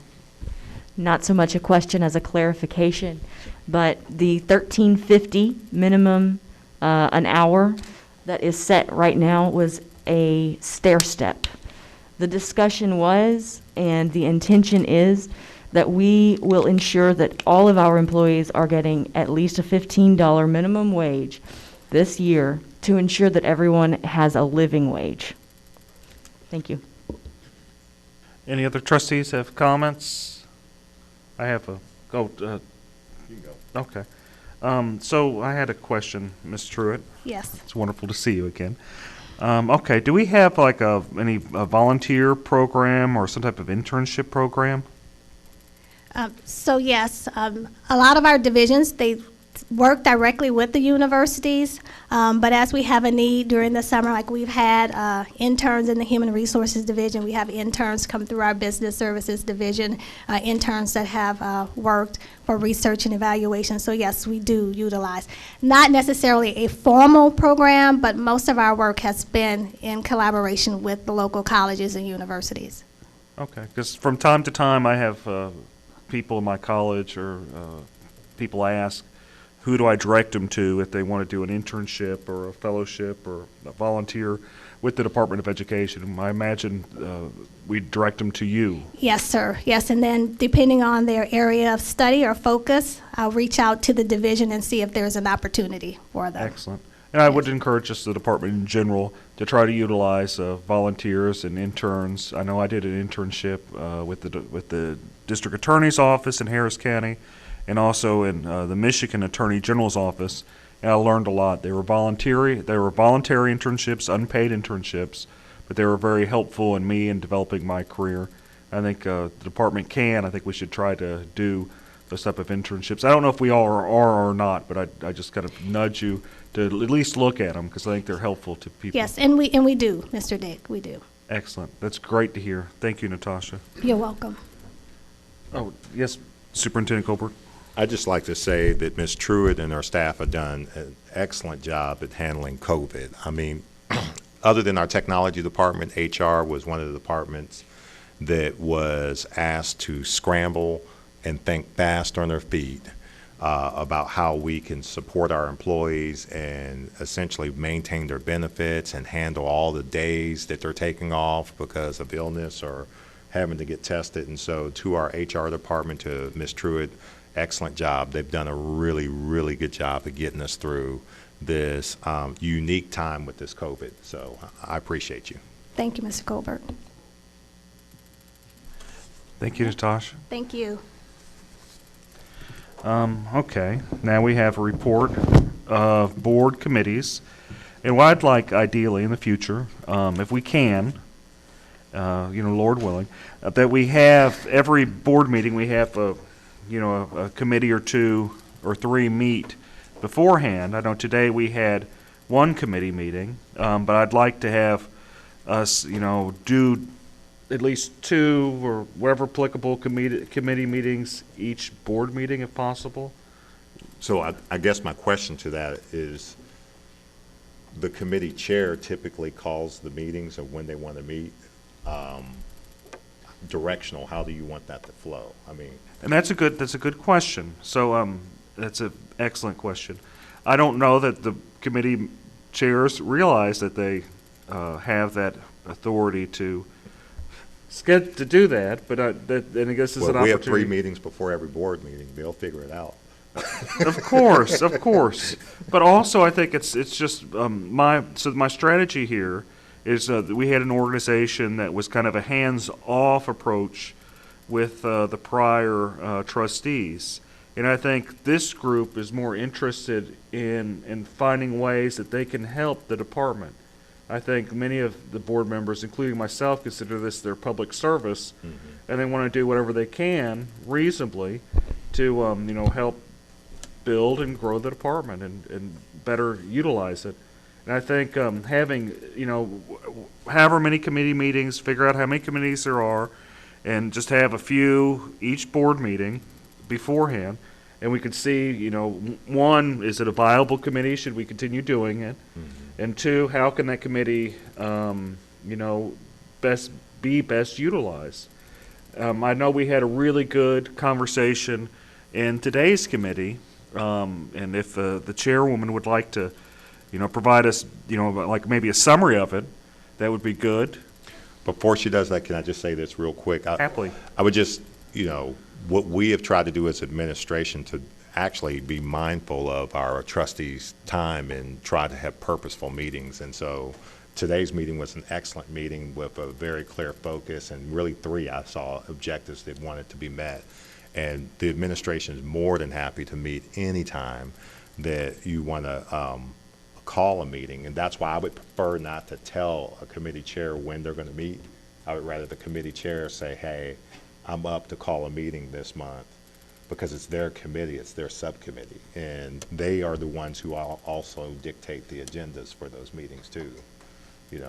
Not so much a question as a clarification, but the $13.50 minimum an hour that is set right now was a stair step. The discussion was, and the intention is, that we will ensure that all of our employees are getting at least a $15 minimum wage this year to ensure that everyone has a living wage. Thank you. Any other trustees have comments? I have a, you can go. Okay. So I had a question, Ms. Truitt. Yes. It's wonderful to see you again. Okay, do we have like a volunteer program or some type of internship program? So yes, a lot of our divisions, they work directly with the universities, but as we have a need during the summer, like we've had interns in the Human Resources Division, we have interns come through our Business Services Division, interns that have worked for research and evaluation. So yes, we do utilize. Not necessarily a formal program, but most of our work has been in collaboration with the local colleges and universities. Okay, because from time to time I have people in my college or people ask, who do I direct them to if they want to do an internship or a fellowship or a volunteer with the Department of Education? I imagine we direct them to you. Yes, sir. Yes, and then depending on their area of study or focus, I'll reach out to the division and see if there's an opportunity for them. Excellent. And I would encourage just the department in general to try to utilize volunteers and interns. I know I did an internship with the district attorney's office in Harris County, and also in the Michigan Attorney General's office, and I learned a lot. They were voluntary internships, unpaid internships, but they were very helpful in me in developing my career. I think the department I think we should try to do those type of internships. I don't know if we all are or not, but I just kind of nudge you to at least look at them because I think they're helpful to people. Yes, and we do, Mr. Dick, we do. Excellent. That's great to hear. Thank you, Natasha. You're welcome. Oh, yes, Superintendent Colbert. I'd just like to say that Ms. Truitt and her staff have done an excellent job at handling COVID. I mean, other than our technology department, HR was one of the departments that was asked to scramble and think fast on their feet about how we can support our employees and essentially maintain their benefits and handle all the days that they're taking off because of illness or having to get tested. And so to our HR department, to Ms. Truitt, excellent job. They've done a really, really good job of getting us through this unique time with this COVID. So I appreciate you. Thank you, Mr. Colbert. Thank you, Natasha. Thank you. Okay, now we have a report of board committees. And what I'd like ideally in the future, if we can, Lord willing, that we have every board meeting, we have a committee or two or three meet beforehand. I know today we had one committee meeting, but I'd like to have us, do at least two or whatever applicable committee meetings each board meeting if possible. So I guess my question to that is, the committee chair typically calls the meetings of when they want to meet. Directional, how do you want that to flow? I mean, and that's a good question. So that's an excellent question. I don't know that the committee chairs realize that they have that authority to do that, but and I guess it's an opportunity. We have 3 meetings before every board meeting. They'll figure it out. Of course. But also, I think it's just my strategy here is that we had an organization that was kind of a hands-off approach with the prior trustees. And I think this group is more interested in finding ways that they can help the department. I think many of the board members, including myself, consider this their public service, and they want to do whatever they can reasonably to help build and grow the department and better utilize it. And I think having, however many committee meetings, figure out how many committees there are, and just have a few each board meeting beforehand, and we could see, one, is it a viable committee? Should we continue doing it? And two, how can that committee, best utilized? I know we had a really good conversation in today's committee, and if the chairwoman would like to, provide us, like maybe a summary of it, that would be good. Before she does that, can I just say this real quick? Happily. I would just, what we have tried to do as administration to actually be mindful of our trustees' time and try to have purposeful meetings. And so today's meeting was an excellent meeting with a very clear focus, and really 3 I saw objectives that wanted to be met. And the administration is more than happy to meet anytime that you want to call a meeting. And that's why I would prefer not to tell a committee chair when they're going to meet. I would rather the committee chair say, hey, I'm up to call a meeting this month, because it's their committee, it's their subcommittee, and they are the ones who also dictate the agendas for those meetings too.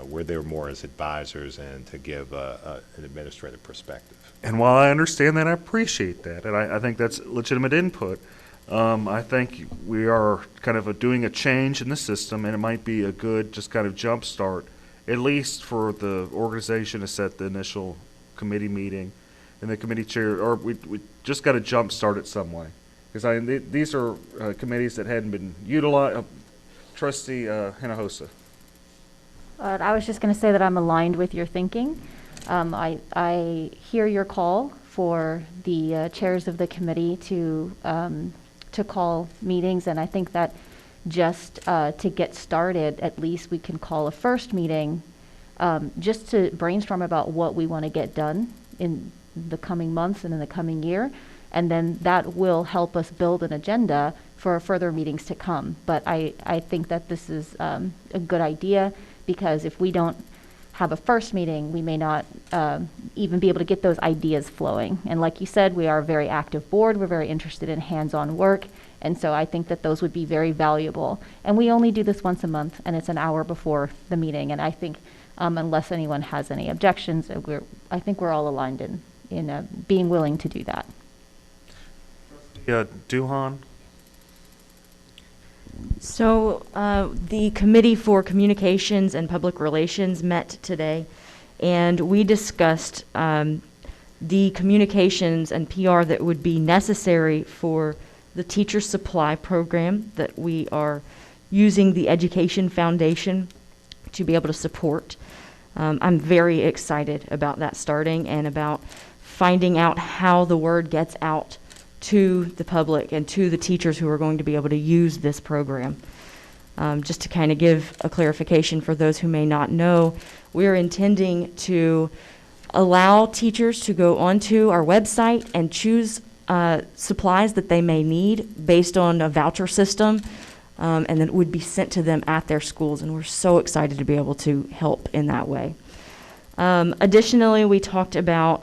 We're there more as advisors and to give an administrative perspective. And while I understand that, I appreciate that, and I think that's legitimate input. I think we are kind of doing a change in the system, and it might be a good just kind of jump start, at least for the organization to set the initial committee meeting, and the committee chair, or we just got to jump start it some way. Because these are committees that hadn't been utilized. Trustee Hinojosa. I was just going to say that I'm aligned with your thinking. I hear your call for the chairs of the committee to call meetings, and I think that just to get started, at least we can call a first meeting just to brainstorm about what we want to get done in the coming months and in the coming year, and then that will help us build an agenda for further meetings to come. But I think that this is a good idea, because if we don't have a first meeting, we may not even be able to get those ideas flowing. And like you said, we are a very active board. We're very interested in hands-on work. And so I think that those would be very valuable. And we only do this once a month, and it's an hour before the meeting. And I think unless anyone has any objections, I think we're all aligned in being willing to do that. Yeah, Duhan. So the Committee for Communications and Public Relations met today, and we discussed the communications and PR that would be necessary for the teacher supply program that we are using the Education Foundation to be able to support. I'm very excited about that starting and about finding out how the word gets out to the public and to the teachers who are going to be able to use this program. Just to kind of give a clarification for those who may not know, we're intending to allow teachers to go onto our website and choose supplies that they may need based on a voucher system, and then it would be sent to them at their schools, and we're so excited to be able to help in that way. Additionally, we talked about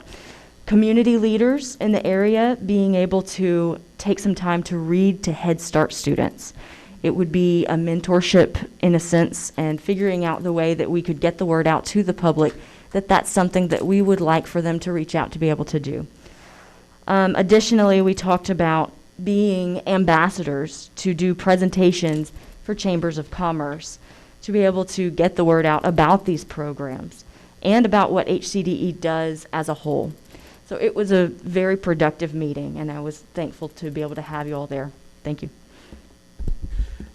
community leaders in the area being able to take some time to read to Head Start students. It would be a mentorship in a sense, and figuring out the way that we could get the word out to the public that that's something that we would like for them to reach out to be able to do. Additionally, we talked about being ambassadors to do presentations for chambers of commerce, to be able to get the word out about these programs and about what HCDE does as a whole. So it was a very productive meeting, and I was thankful to be able to have you all there. Thank you.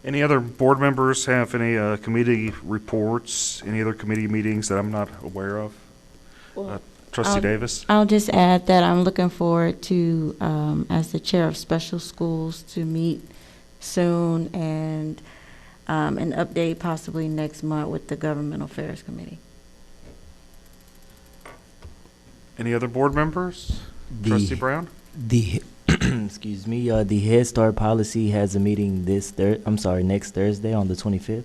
Any other board members have any committee reports, any other committee meetings that I'm not aware of? Trustee Davis? I'll just add that I'm looking forward to, as the chair of special schools, to meet soon and an update possibly next month with the Government Affairs Committee. Any other board members? Trustee Brown? Excuse me, the Head Start policy has a meeting next Thursday on the 25th,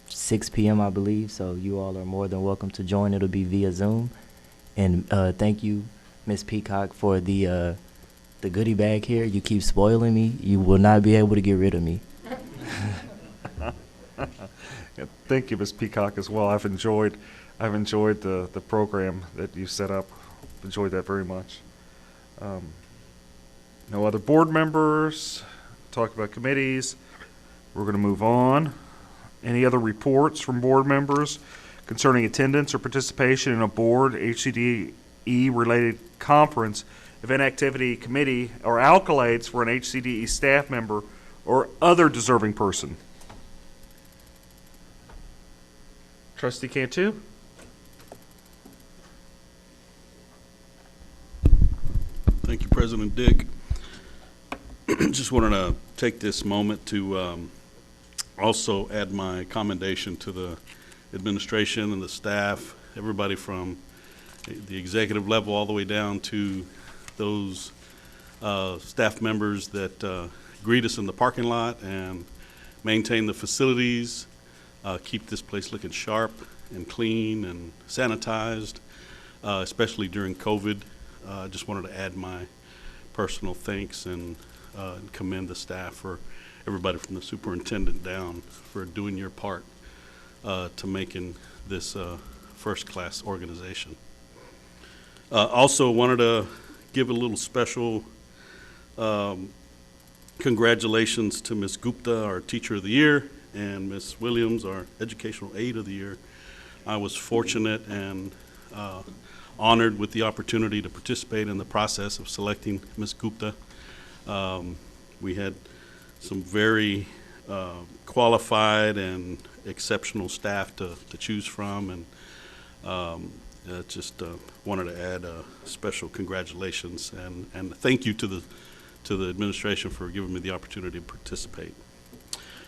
6 p.m. I believe, so you all are more than welcome to join. It'll be via Zoom. And thank you, Ms. Peacock, for the goodie bag here. You keep spoiling me. You will not be able to get rid of me. Yeah, thank you, Ms. Peacock, as well. I've enjoyed the program that you set up. Enjoyed that very much. No other board members. Talk about committees. We're going to move on. Any other reports from board members concerning attendance or participation in a board, HCDE related conference, event activity committee, or accolades for an HCDE staff member or other deserving person? Trustee Cantu? Thank you, President Dick. Just wanted to take this moment to also add my commendation to the administration and the staff, everybody from the executive level all the way down to those staff members that greet us in the parking lot and maintain the facilities, keep this place looking sharp and clean and sanitized, especially during COVID. I just wanted to add my personal thanks and commend the staff, for everybody from the superintendent down, for doing your part to making this first-class organization. Also wanted to give a little special congratulations to Ms. Gupta, our Teacher of the Year, and Ms. Williams, our Educational Aide of the Year. I was fortunate and honored with the opportunity to participate in the process of selecting Ms. Gupta. We had some very qualified and exceptional staff to choose from, and just wanted to add a special congratulations and thank you to the administration for giving me the opportunity to participate.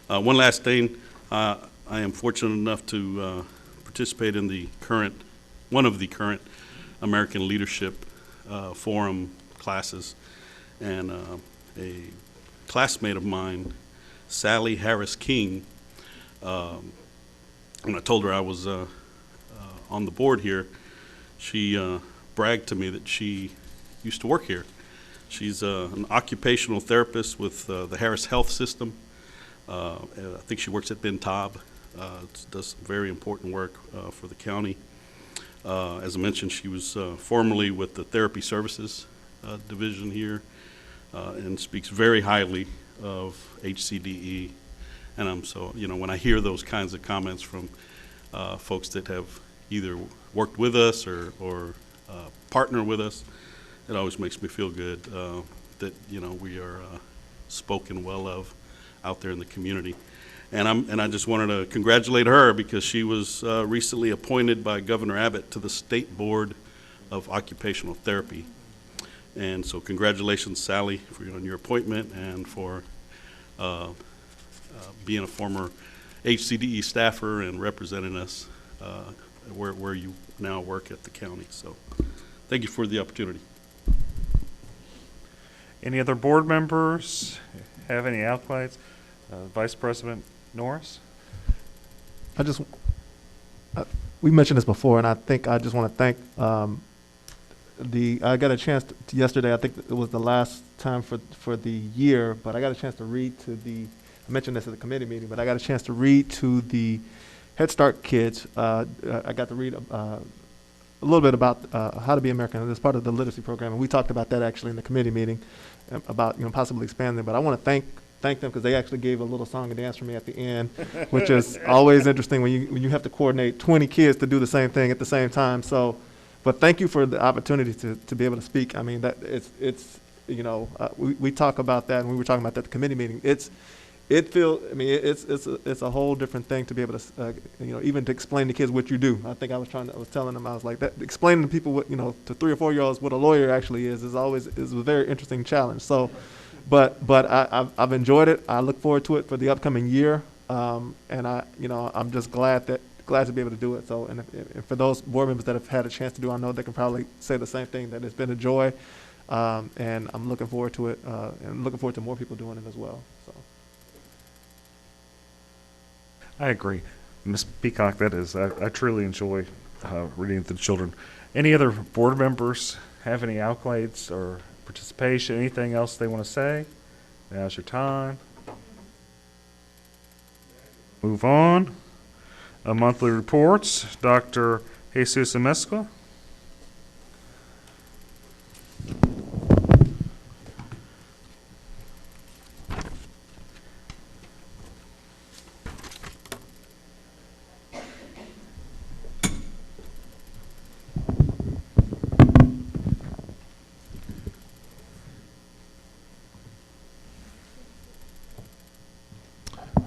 One last thing, I am fortunate enough to participate in one of the current American Leadership Forum classes, and a classmate of mine, Sally Harris King, when I told her I was on the board here, she bragged to me that she used to work here. She's an occupational therapist with the Harris Health System. I think she works at Ben Taub, does some very important work for the county. As I mentioned, she was formerly with the Therapy Services Division here, and speaks very highly of HCDE. And so, when I hear those kinds of comments from folks that have either worked with us or partner with us, it always makes me feel good that we are spoken well of out there in the community. And I just wanted to congratulate her because she was recently appointed by Governor Abbott to the State Board of Occupational Therapy. And so congratulations, Sally, on your appointment and for being a former HCDE staffer and representing us where you now work at the county. So thank you for the opportunity. Any other board members have any accolades? Vice President Norris? We mentioned this before, and I think I just want to thank I got a chance yesterday, I think it was the last time for the year, but I got a chance to read to I mentioned this at the committee meeting, but I got a chance to read to the Head Start kids. I got to read a little bit about how to be American as part of the literacy program, and we talked about that actually in the committee meeting about possibly expanding. But I want to thank them because they actually gave a little song and dance for me at the end, which is always interesting when you have to coordinate 20 kids to do the same thing at the same time. So, but thank you for the opportunity to be able to speak. I mean, that it's we talk about that, and we were talking about that at the committee meeting. It's a whole different thing to be able to, even to explain to kids what you do. I think I was telling them, I was like, that explaining to people what, to 3 or 4 year olds what a lawyer actually is a very interesting challenge. So, but I've enjoyed it. I look forward to it for the upcoming year. And I'm just glad to be able to do it. So, and for those board members that have had a chance to do, I know they can probably say the same thing, that it's been a joy. And I'm looking forward to it, and looking forward to more people doing it as well. So. I agree. Ms. Peacock, that is, I truly enjoy reading to the children. Any other board members have any accolades or participation, anything else they want to say? Now's your time. Move on. Monthly reports. Dr. Jesus Amezcua.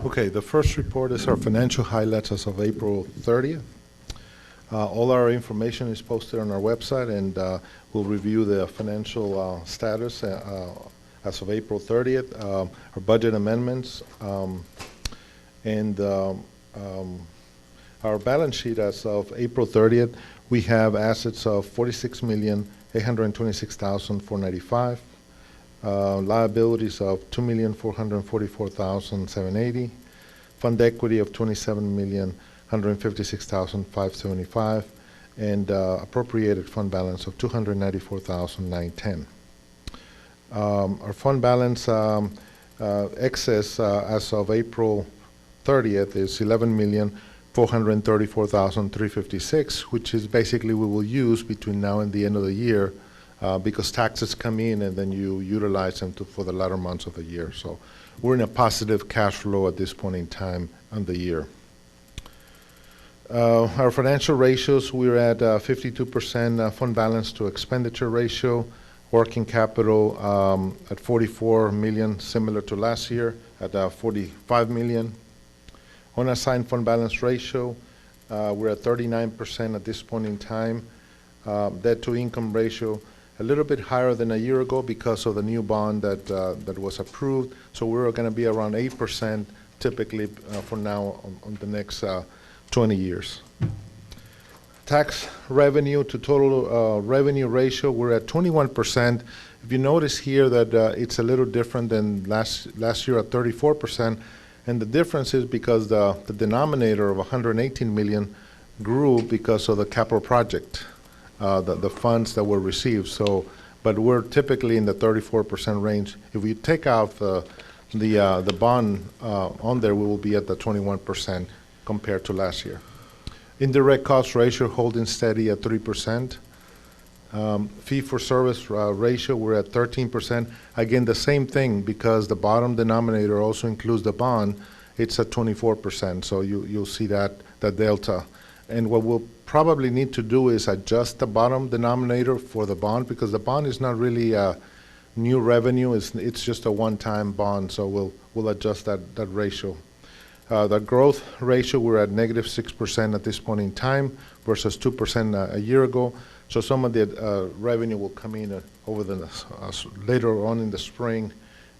Okay, the first report is our financial highlights as of April 30th. All our information is posted on our website, and we'll review the financial status as of April 30th, our budget amendments, and our balance sheet as of April 30th. We have assets of $46,826,495. Liabilities of $2,444,780, fund equity of $27,156,575, and appropriated fund balance of $294,910. Our fund balance excess as of April 30th is $11,434,356, which is basically we will use between now and the end of the year. Because taxes come in and then you utilize them for the latter months of the year. So we're in a positive cash flow at this point in time on the year. Our financial ratios, we're at 52% fund balance to expenditure ratio. Working capital at 44 million, similar to last year at 45 million. Unassigned fund balance ratio, we're at 39% at this point in time. Debt to income ratio, a little bit higher than a year ago because of the new bond that was approved. So we're going to be around 8% typically for now on the next 20 years. Tax revenue to total revenue ratio, we're at 21%. If you notice here that it's a little different than last year at 34%, and the difference is because the denominator of 118 million grew because of the capital project, the funds that were received. So, but we're typically in the 34% range. If we take out the bond on there, we will be at the 21% compared to last year. Indirect cost ratio holding steady at 3%. Fee for service ratio, we're at 13%. Again, the same thing because the bottom denominator also includes the bond. It's at 24%. So you'll see that delta. And what we'll probably need to do is adjust the bottom denominator for the bond because the bond is not really new revenue. It's just a one-time bond. So we'll adjust that ratio. The growth ratio, we're at -6% at this point in time versus 2% a year ago. So some of the revenue will come in over the later on in the spring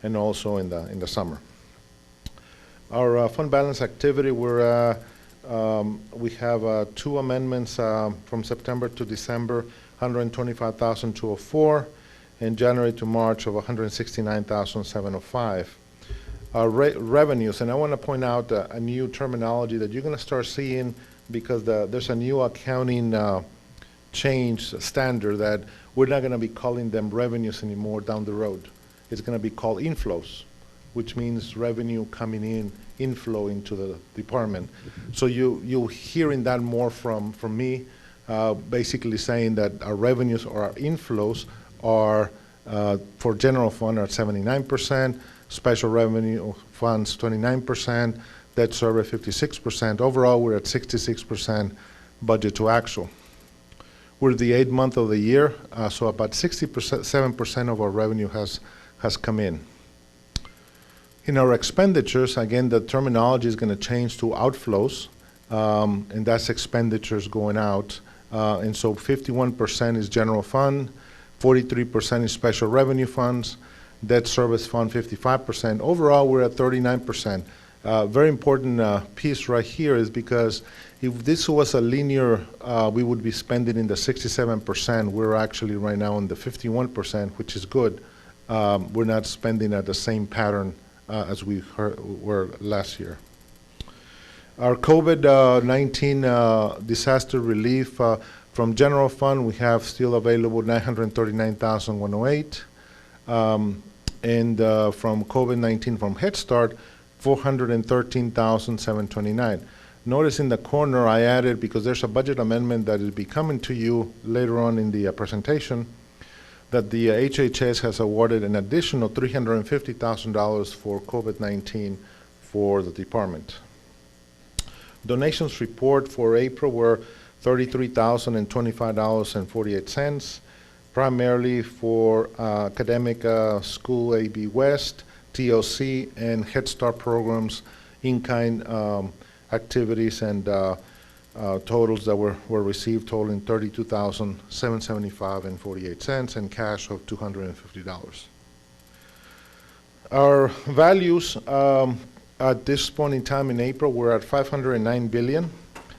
and also in the summer. Our fund balance activity, we have 2 amendments from September to December, 125,204, and January to March of 169,705. Revenues, and I want to point out a new terminology that you're going to start seeing because there's a new accounting change standard that we're not going to be calling them revenues anymore down the road. It's going to be called inflows, which means revenue coming in, inflow into the department. So you're hearing that more from me, basically saying that our revenues or our inflows are for general fund are at 79%, special revenue funds 29%, debt service 56%. Overall, we're at 66% budget to actual. We're the 8th month of the year, so about 67% of our revenue has come in. In our expenditures, again, the terminology is going to change to outflows, and that's expenditures going out. And so 51% is general fund, 43% is special revenue funds, debt service fund 55%. Overall, we're at 39%. Very important piece right here is because if this was a linear, we would be spending in the 67%. We're actually right now in the 51%, which is good. We're not spending at the same pattern as we were last year. Our COVID-19 disaster relief from general fund, we have still available 939,108. And from COVID-19 from Head Start, 413,729. Notice in the corner I added, because there's a budget amendment that will be coming to you later on in the presentation, that the HHS has awarded an additional $350,000 for COVID-19 for the department. Donations report for April were $33,025.48. Primarily for academic school AB West, TLC, and Head Start programs, in-kind activities, and totals that were received totaling $32,775.48 and cash of $250. Our values at this point in time in April, we're at 509 billion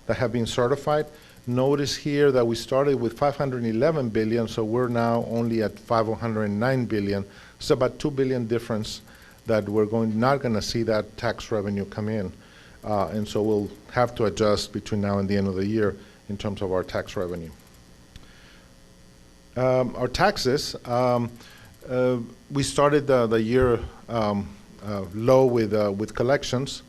that have been certified. Notice here that we started with 511 billion, so we're now only at 509 billion. It's about 2 billion difference that we're not going to see that tax revenue come in. And so we'll have to adjust between now and the end of the year in terms of our tax revenue. Our taxes, we started the year low with collections.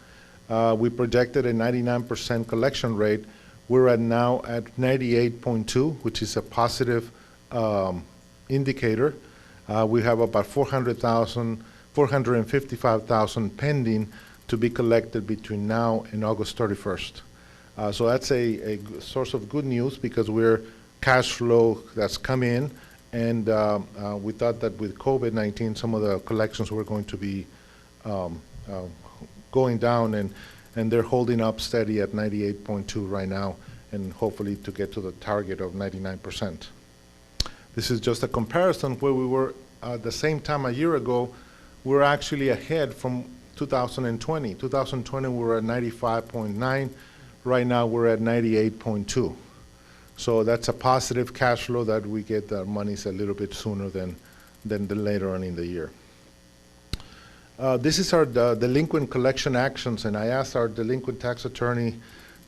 We projected a 99% collection rate. We're at now at 98.2, which is a positive indicator. We have about 455,000 pending to be collected between now and August 31st. So that's a source of good news because we're cash flow that's come in, And we thought that with COVID-19, some of the collections were going to be going down, and they're holding up steady at 98.2 right now, and hopefully to get to the target of 99%. This is just a comparison where we were at the same time a year ago. We're actually ahead from 2020. 2020 we were at 95.9. Right now we're at 98.2. So that's a positive cash flow that we get the monies a little bit sooner than later on in the year. This is our delinquent collection actions, and I asked our delinquent tax attorney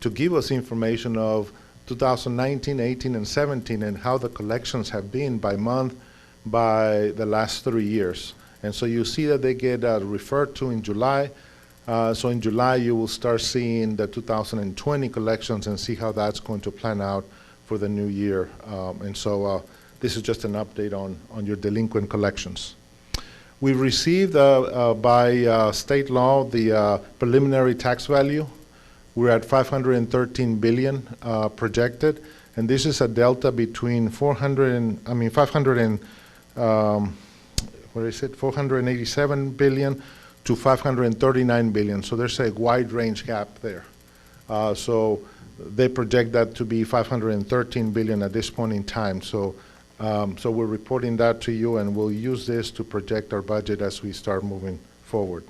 to give us information of 2019, 18, and 17 and how the collections have been by month by the last 3 years. And so you see that they get referred to in July. So in July you will start seeing the 2020 collections and see how that's going to plan out for the new year. And so this is just an update on your delinquent collections. We received by state law the preliminary tax value. We're at 513 billion projected, and this is a delta between 487 billion to 539 billion. So there's a wide range gap there. So they project that to be 513 billion at this point in time. So so we're reporting that to you, and we'll use this to project our budget as we start moving forward.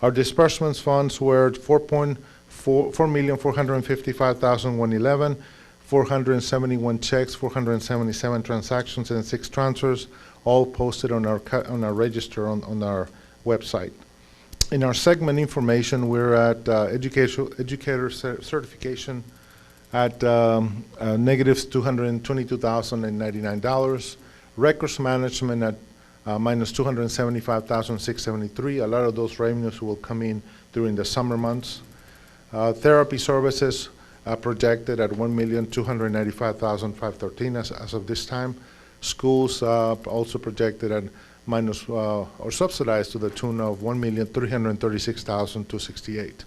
Our disbursements funds were 4,455,111, 471 checks, 477 transactions, and 6 transfers, all posted on our register on our website. In our segment information, we're at educator certification at negatives $222,099. Records management at minus $275,673. A lot of those revenues will come in during the summer months. Therapy services projected at $1,295,513 as of this time. Schools also projected at minus or subsidized to the tune of $1,336,268.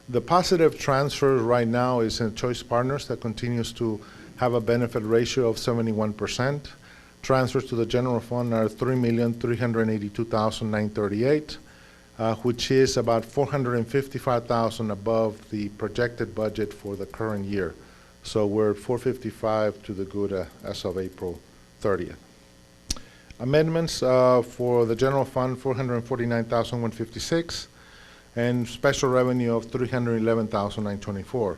The positive transfer right now is in Choice Partners that continues to have a benefit ratio of 71%. Transfers to the general fund are $3,382,938, which is about $455,000 above the projected budget for the current year. So we're at $455 to the good as of April 30th. Amendments for the general fund, $449,156, and special revenue of $311,924.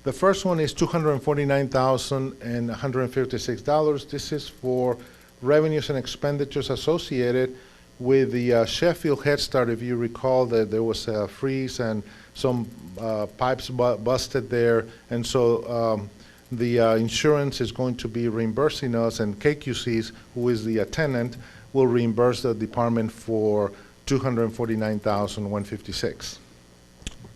The first one is $249,156. This is for revenues and expenditures associated with the Sheffield Head Start. If you recall that there was a freeze and some pipes busted there, and so the insurance is going to be reimbursing us, and KQC's, who is the tenant, will reimburse the department for $249,156.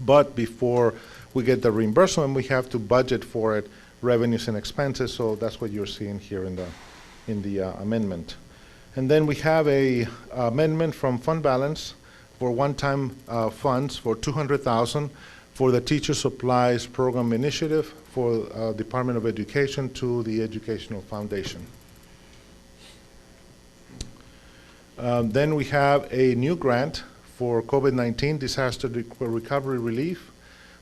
But before we get the reimbursement, we have to budget for it, revenues and expenses. So that's what you're seeing here in the amendment. And then we have a amendment from fund balance for one-time funds for $200,000 for the Teacher Supplies Program Initiative for Department of Education to the Educational Foundation. Then we have a new grant for COVID-19 disaster recovery relief,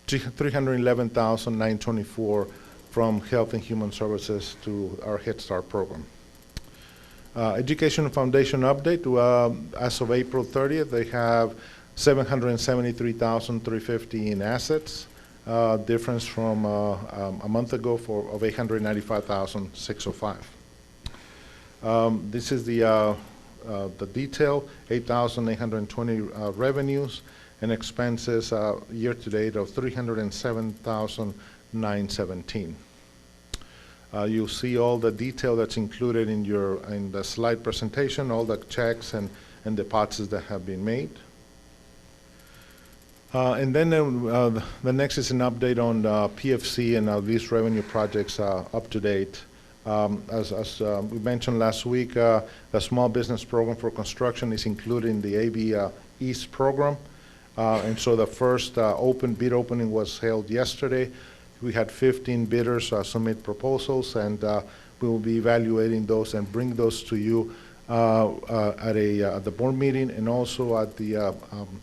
$311,924 from Health and Human Services to our Head Start program. Education Foundation update, as of April 30th, they have $773,350 in assets, difference from a month ago of $895,605. This is the detail, 8,820 revenues and expenses year to date of 307,917. You'll see all the detail that's included in the slide presentation, all the checks and deposits that have been made. And then the next is an update on PFC and these revenue projects up to date. As we mentioned last week, the Small Business Program for Construction is included in the AB East program. And so the first bid opening was held yesterday. We had 15 bidders submit proposals, and We will be evaluating those and bring those to you at the board meeting and also at the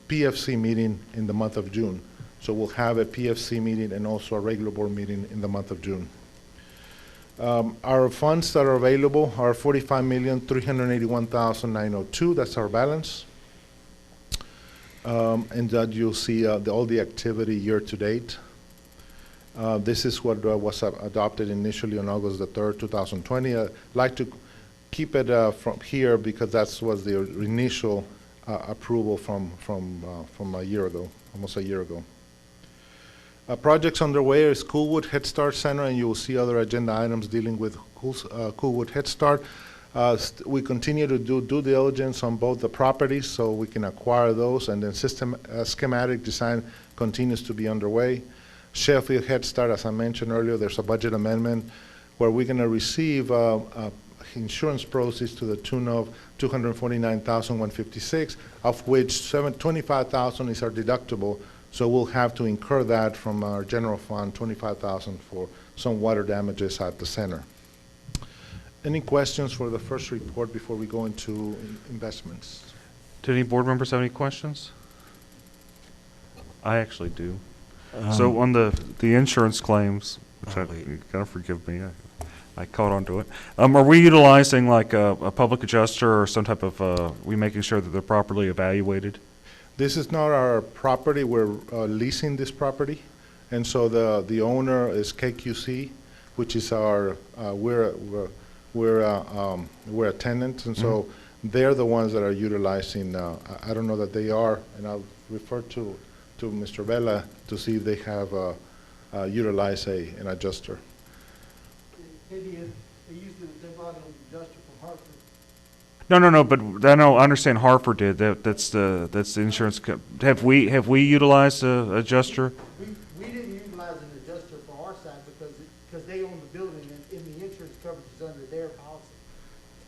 PFC meeting in the month of June. So we'll have a PFC meeting and also a regular board meeting in the month of June. Our funds that are available are $45,381,902. That's our balance. And that you'll see all the activity year to date. This is what was adopted initially on August the 3rd, 2020. I'd like to keep it from here because that was the initial approval from a year ago, almost a year ago. Projects underway are Coolwood Head Start Center, and you will see other agenda items dealing with Coolwood Head Start. We continue to do due diligence on both the properties so we can acquire those, and then schematic design continues to be underway. Sheffield Head Start, as I mentioned earlier, there's a budget amendment where we're going to receive insurance proceeds to the tune of $249,156, of which $25,000 is our deductible. So we'll have to incur that from our general fund, $25,000 for some water damages at the center. Any questions for the first report before we go into investments? Do any board members have any questions? I actually do. So on the insurance claims, which you gotta forgive me, I caught onto it. Are we utilizing like a public adjuster or some type of, we making sure that they're properly evaluated? This is not our property. We're leasing this property, and so the owner is KQC, which is our we're a tenant, and so they're the ones that are utilizing. I don't know that they are, and I'll refer to Mr. Vela to see if they have utilized an adjuster. They brought an adjuster from Hartford. No, but I know, I understand Hartford did, that's the insurance, have we utilized a adjuster? We didn't utilize an adjuster for our side because they own the building and the insurance coverage is under their policy.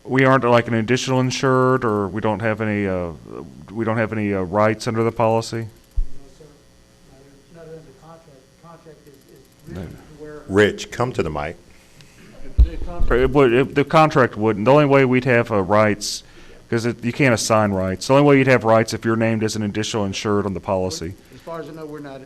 We aren't like an additional insured, or we don't have any rights under the policy? No, sir. Not under the contract. The contract is written to where. Rich, come to the mic. The contract wouldn't. The only way we'd have rights, because you can't assign rights. The only way you'd have rights if you're named as an additional insured on the policy. As far as I know, we're not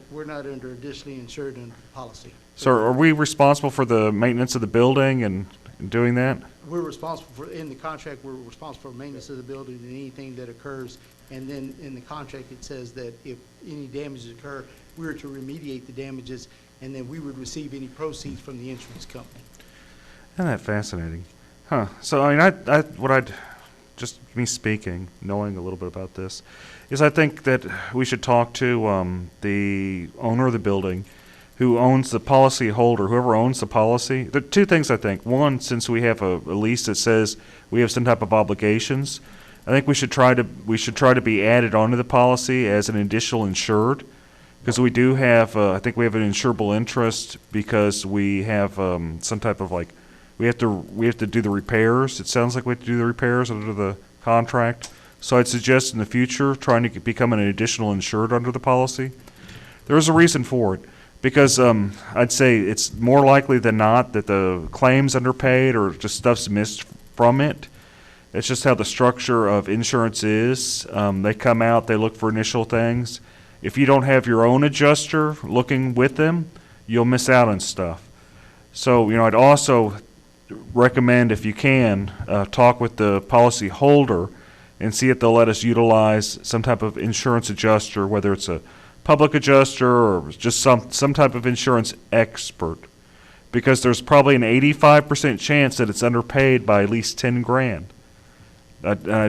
under additionally insured in the policy. So are we responsible for the maintenance of the building and doing that? We're responsible for, in the contract, we're responsible for maintenance of the building and anything that occurs. And then in the contract, it says that if any damages occur, we're to remediate the damages, and then we would receive any proceeds from the insurance company. Isn't that fascinating? Huh. So, I mean, what I'd, just me speaking, knowing a little bit about this, is I think that we should talk to the owner of the building who owns the policy holder, whoever owns the policy. There are two things I think. One, since we have a lease that says we have some type of obligations, I think we should try to be added onto the policy as an additional insured, because we do have, I think we have an insurable interest because we have some type of like, we have to do the repairs. It sounds like we have to do the repairs under the contract. So I'd suggest in the future trying to become an additional insured under the policy. There is a reason for it, because I'd say it's more likely than not that the claim's underpaid or just stuff's missed from it. It's just how the structure of insurance is. They come out, they look for initial things. If you don't have your own adjuster looking with them, you'll miss out on stuff. So, I'd also recommend, if you can, talk with the policy holder and see if they'll let us utilize some type of insurance adjuster, whether it's a public adjuster or just some type of insurance expert, because there's probably an 85% chance that it's underpaid by at least 10 grand. I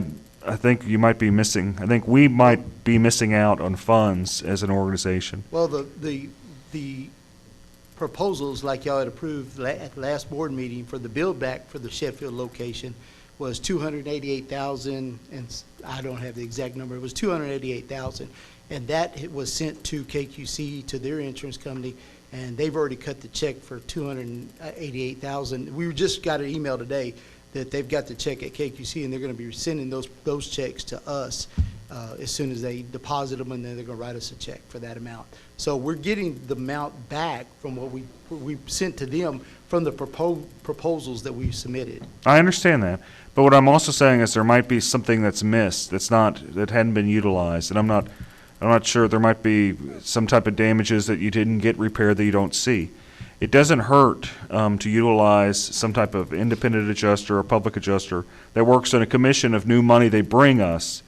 think you might be missing. I think we might be missing out on funds as an organization. Well, the proposals like y'all had approved at the last board meeting for the build back for the Sheffield location was $288,000, and I don't have the exact number. It was $288,000, and that was sent to KQC, to their insurance company, and they've already cut the check for $288,000. We just got an email today that they've got the check at KQC, and they're going to be sending those checks to us as soon as they deposit them, and then they're going to write us a check for that amount. So we're getting the amount back from what we sent to them from the proposals that we submitted. I understand that, but what I'm also saying is there might be something that's missed, that hadn't been utilized, and I'm not sure. There might be some type of damages that you didn't get repaired that you don't see. It doesn't hurt to utilize some type of independent adjuster or public adjuster that works on a commission of new money they bring us,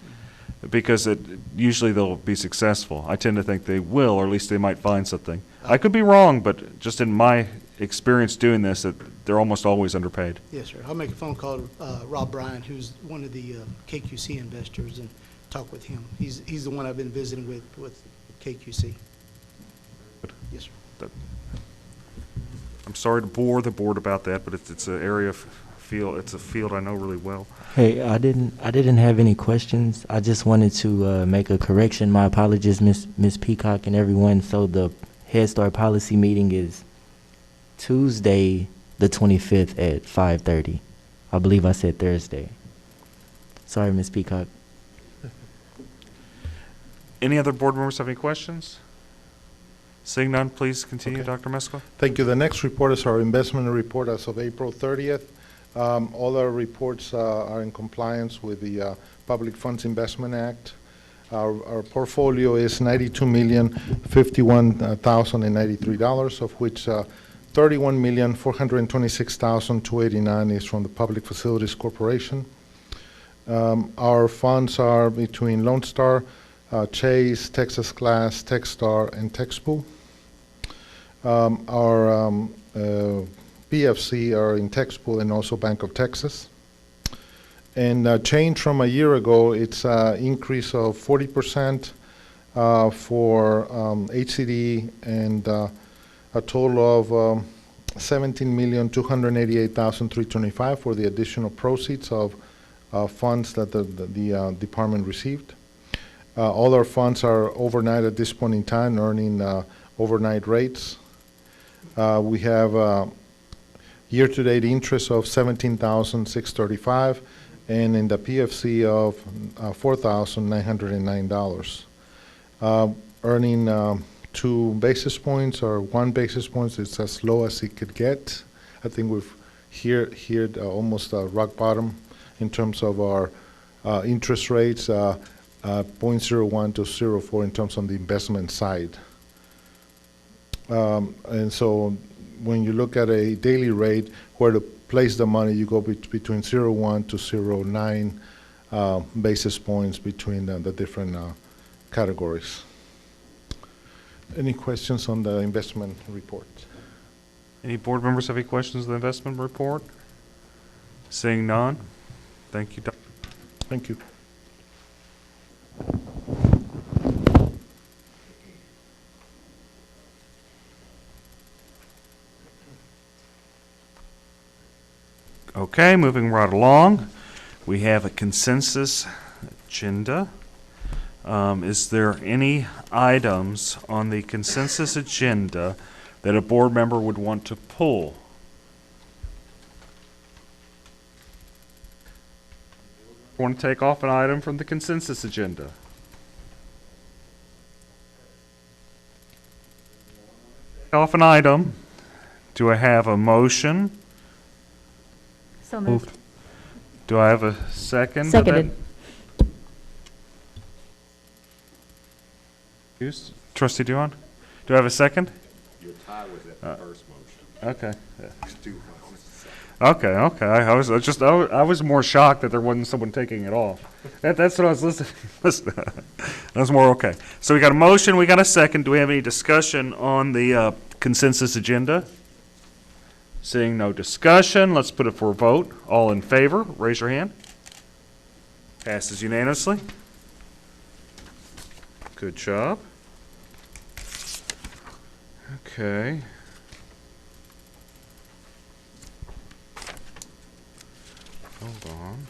because usually they'll be successful. I tend to think they will, or at least they might find something. I could be wrong, but just in my experience doing this, that they're almost always underpaid. Yes, sir. I'll make a phone call to Rob Bryan, who's one of the KQC investors, and talk with him. He's the one I've been visiting with KQC. Yes, sir. I'm sorry to bore the board about that, but it's an area of field. It's a field I know really well. Hey, I didn't have any questions. I just wanted to make a correction. My apologies, Miss Peacock and everyone. So the Head Start policy meeting is Tuesday, the 25th at 5:30. I believe I said Thursday. Sorry, Miss Peacock. Any other board members have any questions? Seeing none, please continue, Okay. Dr. Mesco. Thank you. The next report is our investment report as of April 30th. All our reports are in compliance with the Public Funds Investment Act. Our portfolio is $92,051,093, of which $31,426,289 is from the Public Facilities Corporation. Our funds are between Lone Star, Chase, Texas Glass, Techstar, and TexPool. Our PFC are in TexPool and also Bank of Texas. And change from a year ago, it's an increase of 40% for HCDE and a total of $17,288,325 for the additional proceeds of funds that the department received. All our funds are overnight at this point in time, earning overnight rates. We have year-to-date interest of $17,635, and in the PFC of $4,909. Earning 2 basis points or 1 basis point is as low as it could get. I think we've hit almost rock bottom in terms of our interest rates, 0.01 to 0.04 in terms on the investment side. And so when you look at a daily rate, where to place the money, you go between 0.1 to 0.9 basis points between the different categories. Any questions on the investment report? Any board members have any questions on the investment report? Seeing none, thank you, Dr. Thank you. Okay, moving right along, we have a consensus agenda. Is there any items on the consensus agenda that a board member would want to pull? Want to take off an item from the consensus agenda? Take off an item. Do I have a motion? So moved. Do I have a second? Seconded. Trustee Duan? Do I have a second? Your tie was at the first motion. Okay. Okay. I was more shocked that there wasn't someone taking it off. That's what I was listening. That was more okay. So we got a motion, we got a second. Do we have any discussion on the consensus agenda? Seeing no discussion, let's put it for a vote. All in favor, raise your hand. Passes unanimously. Good job. Okay. Hold on.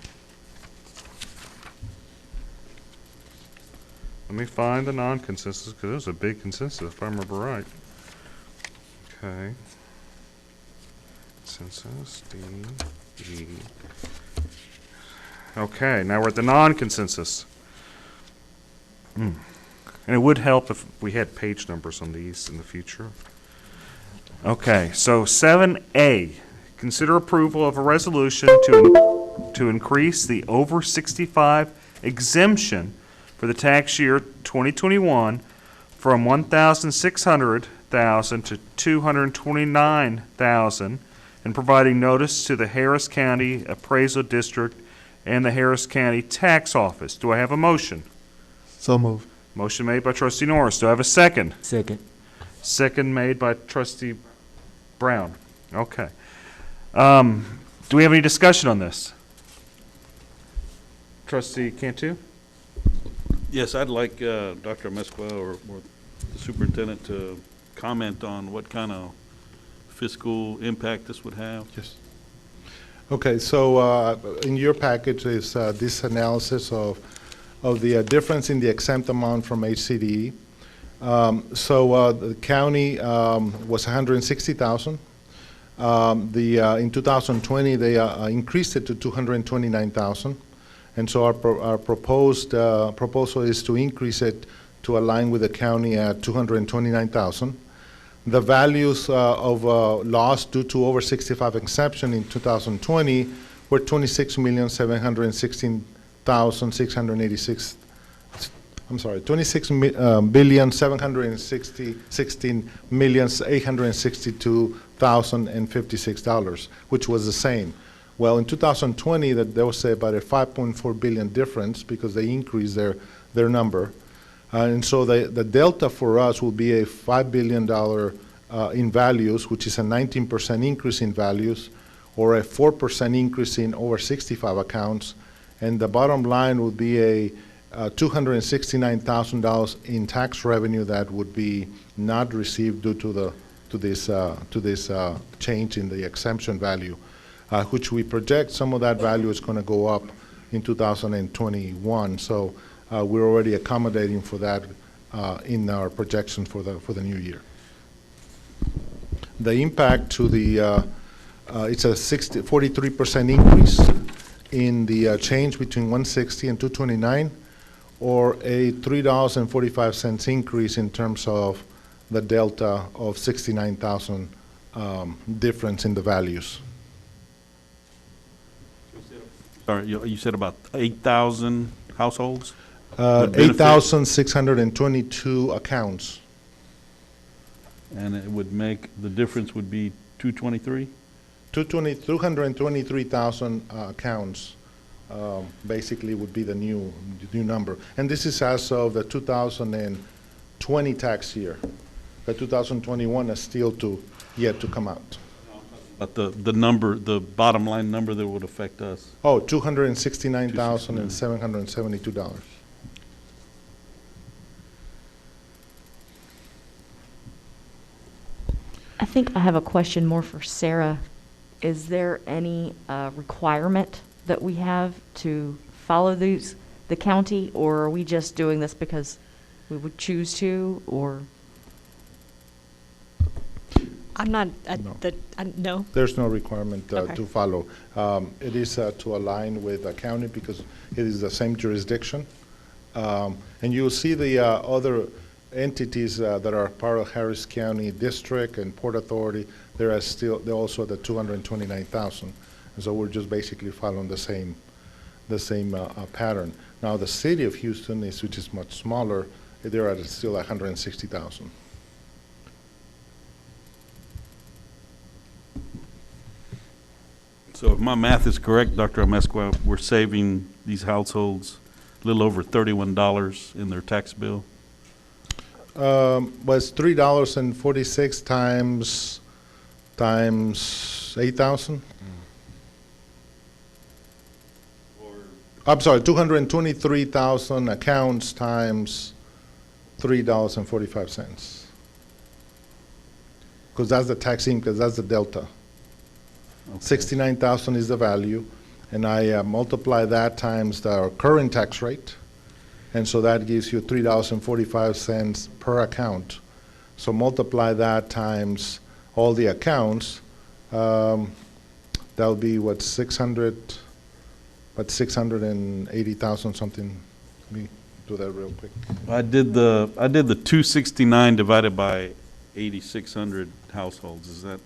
Let me find the non-consensus, because it was a big consensus, if I remember right. Okay. Consensus, D, E. Okay, now we're at the non-consensus. And it would help if we had page numbers on these in the future. Okay, so 7A, consider approval of a resolution to increase the over 65 exemption for the tax year 2021 from $1,600,000 to $229,000 and providing notice to the Harris County Appraisal District and the Harris County Tax Office. Do I have a motion? So moved. Motion made by trustee Norris. Do I have a second? Second. Second made by trustee Brown. Okay. Do we have any discussion on this? Trustee Cantu? Yes, I'd like Dr. Mesqua or the superintendent to comment on what kind of fiscal impact this would have. Yes. Okay, so in your package is this analysis of the difference in the exempt amount from HCDE. The county was $160,000. In 2020, they increased it to $229,000. And so our proposal is to increase it to align with the county at $229,000. The values of loss due to over 65 exemption in 2020 were $26,716,686. I'm sorry, $26,716,862,056, which was the same. Well, in 2020, there was about a $5.4 billion difference because they increased their number. And so the delta for us will be a $5 billion in values, which is a 19% increase in values, or a 4% increase in over 65 accounts. And the bottom line would be a $269,000 in tax revenue that would be not received due to this change in the exemption value, which we project some of that value is going to go up in 2021. So we're already accommodating for that in our projection for the new year. The impact to the it's a 43% increase in the change between 160 and 229, or a $3.45 increase in terms of the delta of 69,000 difference in the values. Sorry, you said about 8,000 households? 8,622 accounts. And it would make, the difference would be 223? 223,000 accounts basically would be the new number. And this is as of the 2020 tax year. The 2021 is still yet to come out. But the number, the bottom line number that would affect us? Oh, $269,772. I think I have a question more for Sarah. Is there any requirement that we have to follow the county, or are we just doing this because we would choose to, or? I'm not No. no. There's no requirement Okay. to follow. It is to align with the county because it is the same jurisdiction. And you'll see the other entities that are part of Harris County District and Port Authority. They're also at the 229,000. And so we're just basically following the same pattern. Now the city of Houston, which is much smaller, they're at still 160,000. So if my math is correct, Dr. Amezcua, we're saving these households a little over $31 in their tax bill? Was $3.46 times 8,000? I'm sorry, 223,000 accounts times $3.45. Because that's the tax income, that's the delta. Okay. 69,000 is the value, and I multiply that times our current tax rate, and so that gives you $3.45 per account. So multiply that times all the accounts, that'll be what, 680,000 something, do that real quick. I did the 269 divided by 8,600 households. Does that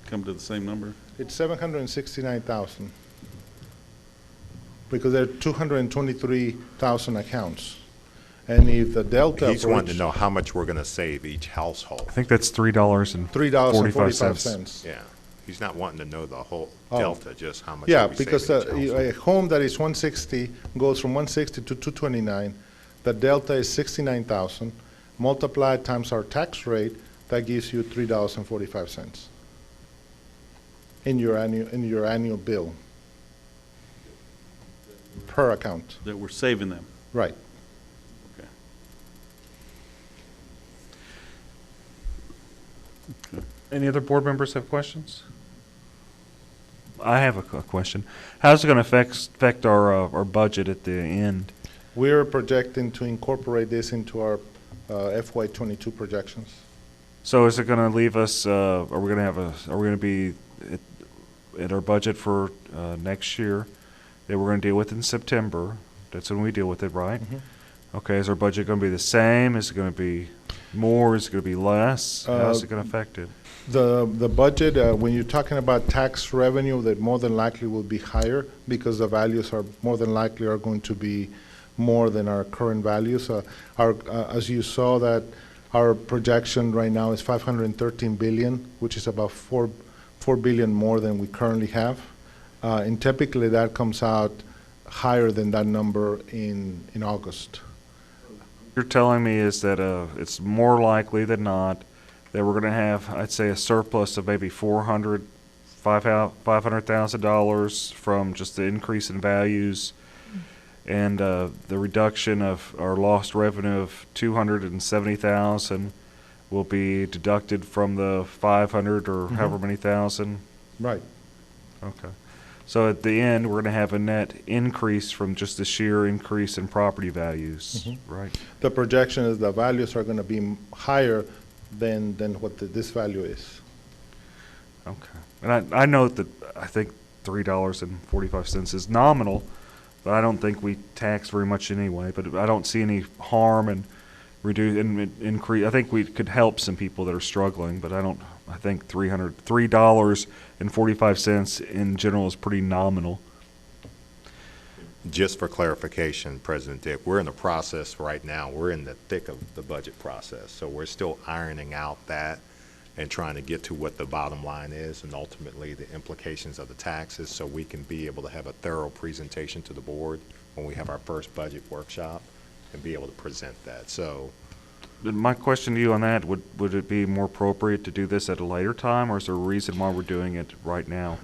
come to the same number? It's 769,000 because there are 223,000 accounts. And if the delta He's for wanting to each- know how much we're going to save each household. I think that's $3.45. $3.45. Yeah. He's not wanting to know the whole Oh. delta, just how much. Yeah, are we because saving each household. a home that is 160 goes from 160 to 229. The delta is 69,000. Multiplied times our tax rate, that gives you $3.45 in your annual bill per account. That we're saving them. Right. Any other board members have questions? I have a question. How's it going to affect our budget at the end? We're projecting to incorporate this into our FY22 projections. So is it going to leave us? Are we going to be at our budget for next year that we're going to deal with in September? That's when we deal with it, right? Mm-hmm. Okay. Is our budget going to be the same? Is it going to be more? Is it going to be less? How's it going to affect it? The budget, when you're talking about tax revenue, that more than likely will be higher because the values are more than likely are going to be more than our current values. As you saw, that our projection right now is 513 billion, which is about 4 billion more than we currently have. And typically that comes out higher than that number in August. You're telling me is that it's more likely than not that we're going to have, I'd say, a surplus of maybe $500,000 from just the increase in values, and the reduction of our lost revenue of $270,000 will be deducted from the 500 or however many thousand. Right. Okay. So at the end, we're going to have a net increase from just the sheer increase in property values, right? The projection is the values are going to be higher than what this value is. Okay. And I know that I think $3.45 is nominal, but I don't think we tax very much anyway. But I don't see any harm in increase. I think we could help some people that are struggling, but I think $3.45 in general is pretty nominal. Just for clarification, President Dick, we're in the process right now. We're in the thick of the budget process. So we're still ironing out that and trying to get to what the bottom line is and ultimately the implications of the taxes so we can be able to have a thorough presentation to the board when we have our first budget workshop and be able to present that. So My question to you on that, would it be more appropriate to do this at a later time, or is there a reason why we're doing it right now?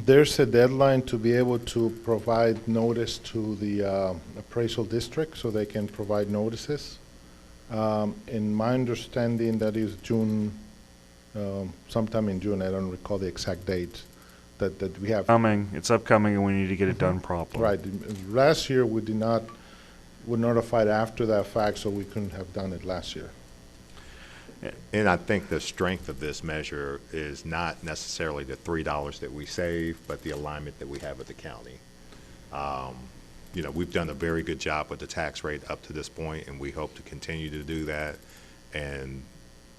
There's a deadline to be able to provide notice to the appraisal district so they can provide notices. In my understanding, that is June, sometime in June. I don't recall the exact date that we have. It's upcoming, and we need to get it done properly. Right. Last year, we were notified after that fact, so we couldn't have done it last year. And I think the strength of this measure is not necessarily the $3 that we save, but the alignment that we have with the county. You know, we've done a very good job with the tax rate up to this point, and we hope to continue to do that. And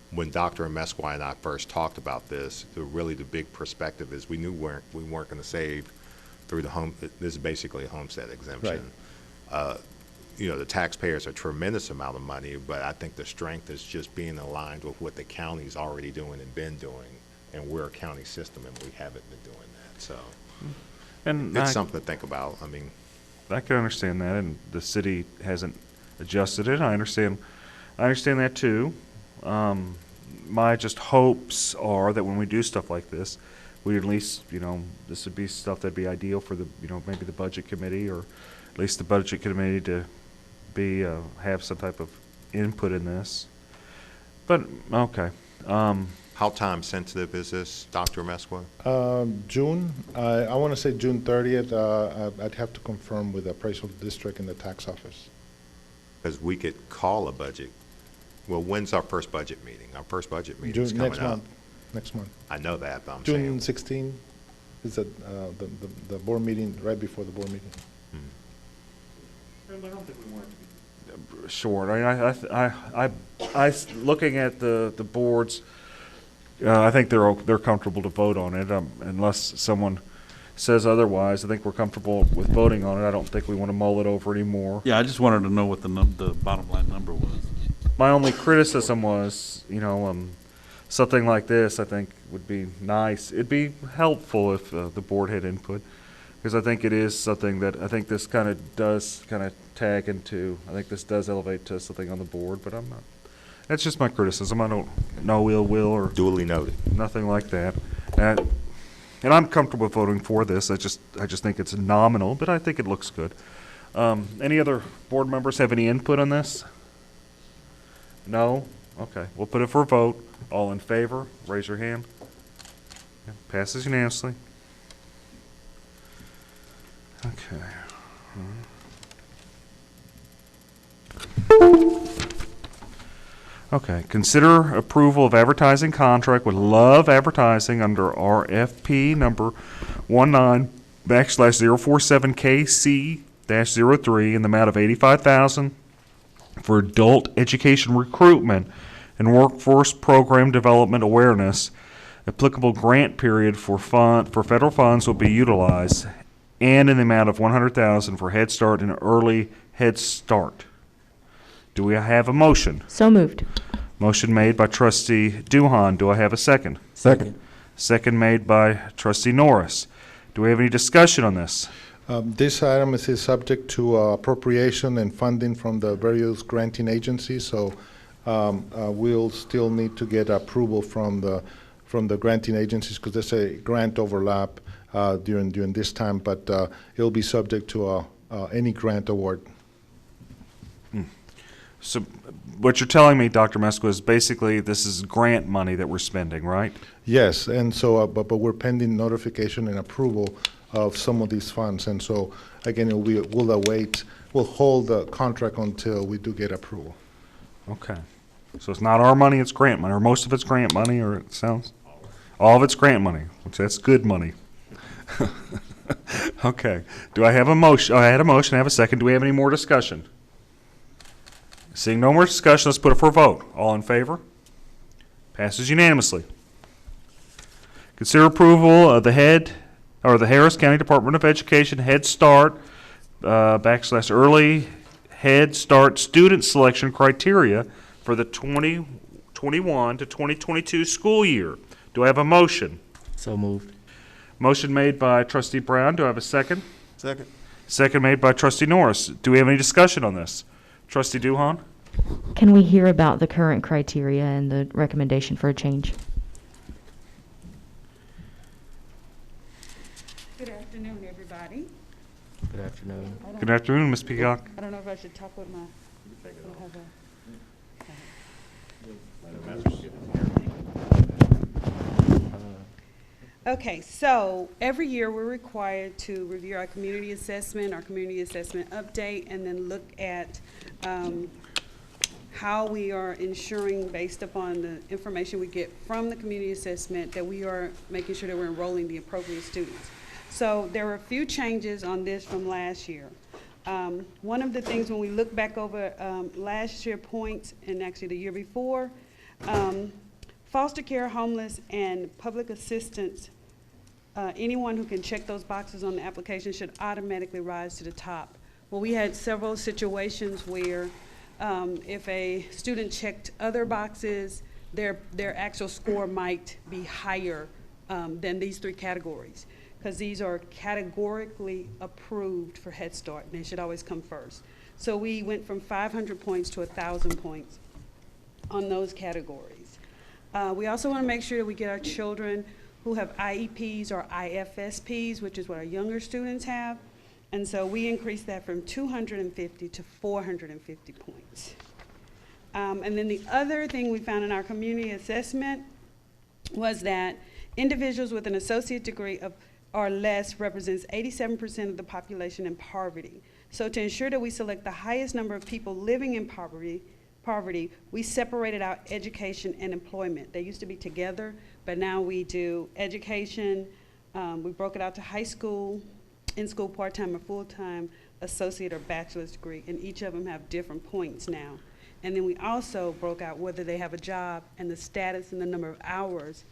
when Dr. Mesquite and I first talked about this, really the big perspective is we knew we weren't going to save through the home. This is basically a homestead exemption. Right. You know, the taxpayers a tremendous amount of money, but I think the strength is just being aligned with what the county's already doing and been doing, and we're a county system and we haven't been doing that. So And it's something to think about. I mean, I can understand that, and the city hasn't adjusted it. I understand that too. My just hopes are that when we do stuff like this, we at least, you know, this would be stuff that'd be ideal for the, you know, maybe the budget committee, or at least the budget committee to be have some type of input in this. But okay. how time sensitive is this, Dr. Mesquite? June, I want to say June 30th. I'd have to confirm with the appraisal district and the tax office. Because we could call a budget. Well, when's our first budget meeting? Our first budget meeting is coming up. Next month. I know that, but I'm June saying. 16 is the board meeting, right before the board meeting. I don't think we want it to be. short. Looking at the boards, I think they're comfortable to vote on it, unless someone says otherwise. I think we're comfortable with voting on it. I don't think we want to mull it over anymore. Yeah, I just wanted to know what the bottom line number was. My only criticism was, something like this, I think, would be nice. It'd be helpful if the board had input, because I think it is something that I think this does tag into. I think this does elevate to something on the board, but I'm not. That's just my criticism. I don't know ill will or Duly noted. nothing like that. And I'm comfortable with voting for this. I just think it's nominal, but I think it looks good. Any other board members have any input on this? No? Okay. We'll put it for a vote. All in favor, raise your hand. Yeah, passes unanimously. Okay. Okay, consider approval of advertising contract with Love Advertising under RFP number 19/047KC-03 in the amount of $85,000 for adult education recruitment and workforce program development awareness. Applicable grant period for federal funds will be utilized, and in the amount of $100,000 for Head Start and Early Head Start. Do we have a motion? So moved. Motion made by Trustee Duhan. Do I have a second? Second. Second made by Trustee Norris. Do we have any discussion on this? This item is subject to appropriation and funding from the various granting agencies, so we'll still need to get approval from the granting agencies, because there's a grant overlap during this time, but it'll be subject to any grant award. So what you're telling me, Dr. Mesco, is basically this is grant money that we're spending, right? Yes, and so, but we're pending notification and approval of some of these funds, and so, again, we'll hold the contract until we do get approval. Okay. So it's not our money, it's grant money, or most of it's grant money, or it sounds, all of it's grant money, which that's good money. Okay. Do I have a motion? I had a motion, I have a second. Do we have any more discussion? Seeing no more discussion, let's put it for a vote. All in favor? Passes unanimously. Consider approval of the Harris County Department of Education Head Start /Early Head Start student selection criteria for the 2021 to 2022 school year. Do I have a motion? So moved. Motion made by Trustee Brown. Do I have a second? Second. Second made by Trustee Norris. Do we have any discussion on this? Trustee Duhan? Can we hear about the current criteria and the recommendation for a change? Good afternoon, everybody. Good afternoon. Good afternoon, Ms. Peacock. I don't know if I should talk with my, I don't have a. Okay, so every year we're required to review our community assessment update, and then look at how we are ensuring, based upon the information we get from the community assessment, that we are making sure that we're enrolling the appropriate students. So there were a few changes on this from last year. One of the things when we look back over last year's points, and actually the year before, foster care, homeless, and public assistance, anyone who can check those boxes on the application should automatically rise to the top. Well, we had several situations where if a student checked other boxes, their actual score might be higher than these three categories, because these are categorically approved for Head Start, and they should always come first. So we went from 500 points to 1,000 points on those categories. We also want to make sure that we get our children who have IEPs or IFSPs, which is what our younger students have. And so we increased that from 250 to 450 points. And then the other thing we found in our community assessment was that individuals with an associate degree or less represents 87% of the population in poverty. So to ensure that we select the highest number of people living in poverty, we separated out education and employment. They used to be together, but now we do education. We broke it out to high school, in-school part-time or full-time associate or bachelor's degree, and each of them have different points now. And then we also broke out whether they have a job and the status and the number of hours,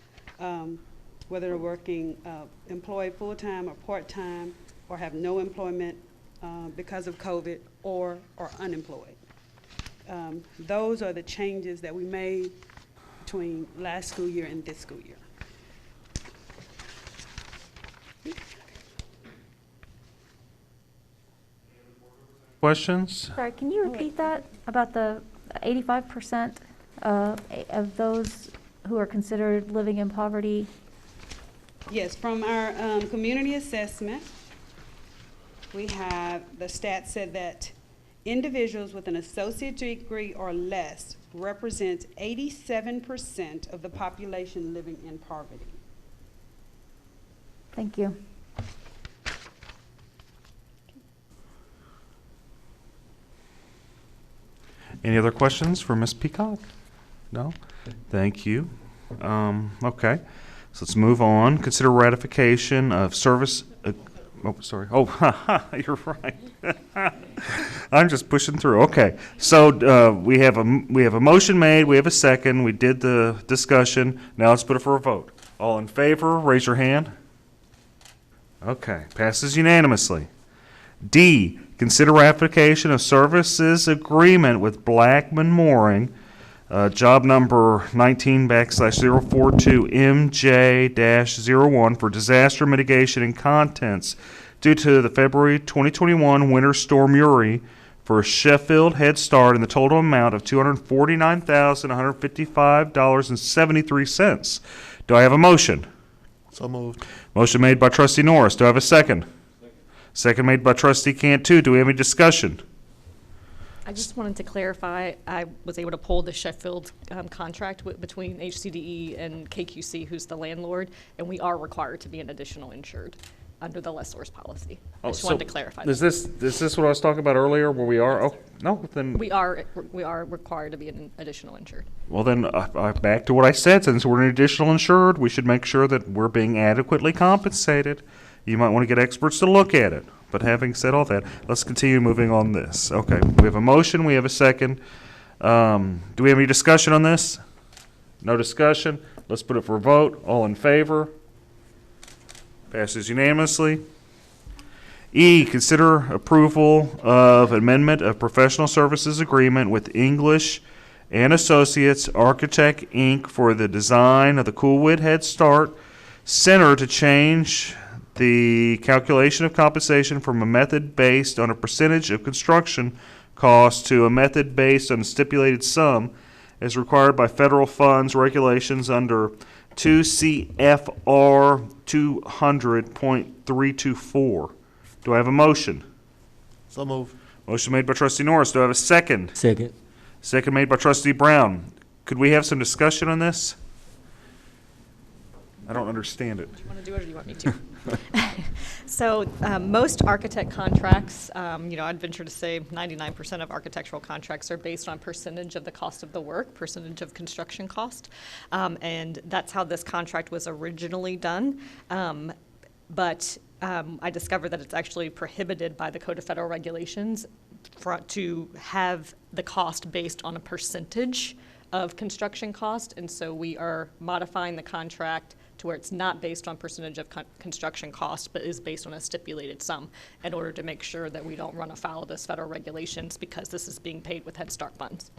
whether they're working employed full-time or part-time, or have no employment because of COVID, or unemployed. Those are the changes that we made between last school year and this school year. Questions? Sorry, can you repeat that about the 85% of those who are considered living in poverty? Yes, from our community assessment, we have, the stats said that individuals with an associate degree or less represents 87% of the population living in poverty. Thank you. Any other questions for Ms. Peacock? No? Thank you. Okay, so let's move on. Consider ratification of service. Oh, sorry. Oh, you're right. I'm just pushing through. Okay, so we have a motion made. We have a second. We did the discussion. Now let's put it for a vote. All in favor, raise your hand. Okay, passes unanimously. D, consider ratification of services agreement with Blackman Mooring, job number 19/042 MJ-01 for disaster mitigation and contents due to the February 2021 Winter Storm Uri for Sheffield Head Start in the total amount of $249,155.73. Do I have a motion? So moved. Motion made by Trustee Norris. Do I have a second? Second made by Trustee Cantu. Do we have any discussion? I just wanted to clarify, I was able to pull the Sheffield contract between HCDE and KQC, who's the landlord, and we are required to be an additional insured under the lessor's policy. I just wanted to clarify that. Is this what I was talking about earlier, where we are? Oh, no, then. We are required to be an additional insured. Well, then, back to what I said. Since we're an additional insured, we should make sure that we're being adequately compensated. You might want to get experts to look at it. But having said all that, let's continue moving on this. Okay, we have a motion, we have a second. Do we have any discussion on this? No discussion. Let's put it for a vote. All in favor? Passes unanimously. E, consider approval of amendment of professional services agreement with English and Associates Architect, Inc. for the design of the Coolwood Head Start Center to change the calculation of compensation from a method based on a percentage of construction cost to a method based on a stipulated sum as required by federal funds regulations under 2 CFR 200.324. Do I have a motion? So moved. Motion made by Trustee Norris. Do I have a second? Second. Second made by Trustee Brown. Could we have some discussion on this? I don't understand it. Do you want to do it or do you want me to? So most architect contracts, I'd venture to say 99% of architectural contracts are based on percentage of the cost of the work, percentage of construction cost. And that's how this contract was originally done. But I discovered that it's actually prohibited by the Code of Federal Regulations to have the cost based on a percentage of construction cost. And so we are modifying the contract to where it's not based on percentage of construction cost, but is based on a stipulated sum in order to make sure that we don't run afoul of those federal regulations because this is being paid with Head Start funds.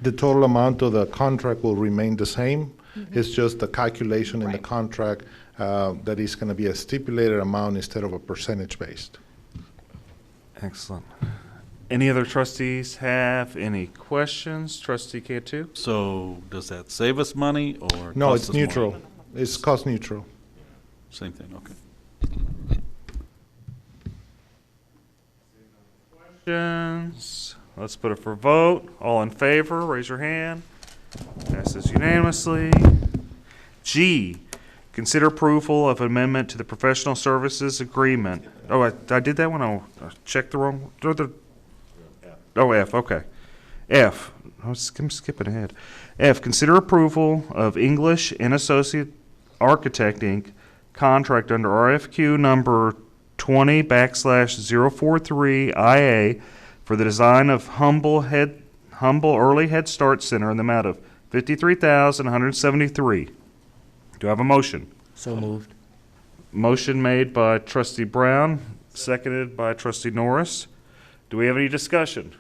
The total amount of the contract will remain the same. Mm-hmm. It's just the calculation in the contract that is going to be a stipulated amount instead of a percentage based. Excellent. Any other trustees have any questions? Trustee Cantu? So does that save us money or No, cost it's us neutral. more? It's cost neutral. Same thing, okay. Questions? Let's put it for vote. All in favor, raise your hand. Passes unanimously. G, consider approval of amendment to the professional services agreement. Oh, I did that one? I checked the wrong. Oh, F, okay. F, I'm skipping ahead. F, consider approval of English and Associate Architect, Inc. contract under RFQ number 20/043 IA for the design of Humble Early Head Start Center in the amount of $53,173. Do I have a motion? So moved. Motion made by Trustee Brown, seconded by Trustee Norris. Do we have any discussion?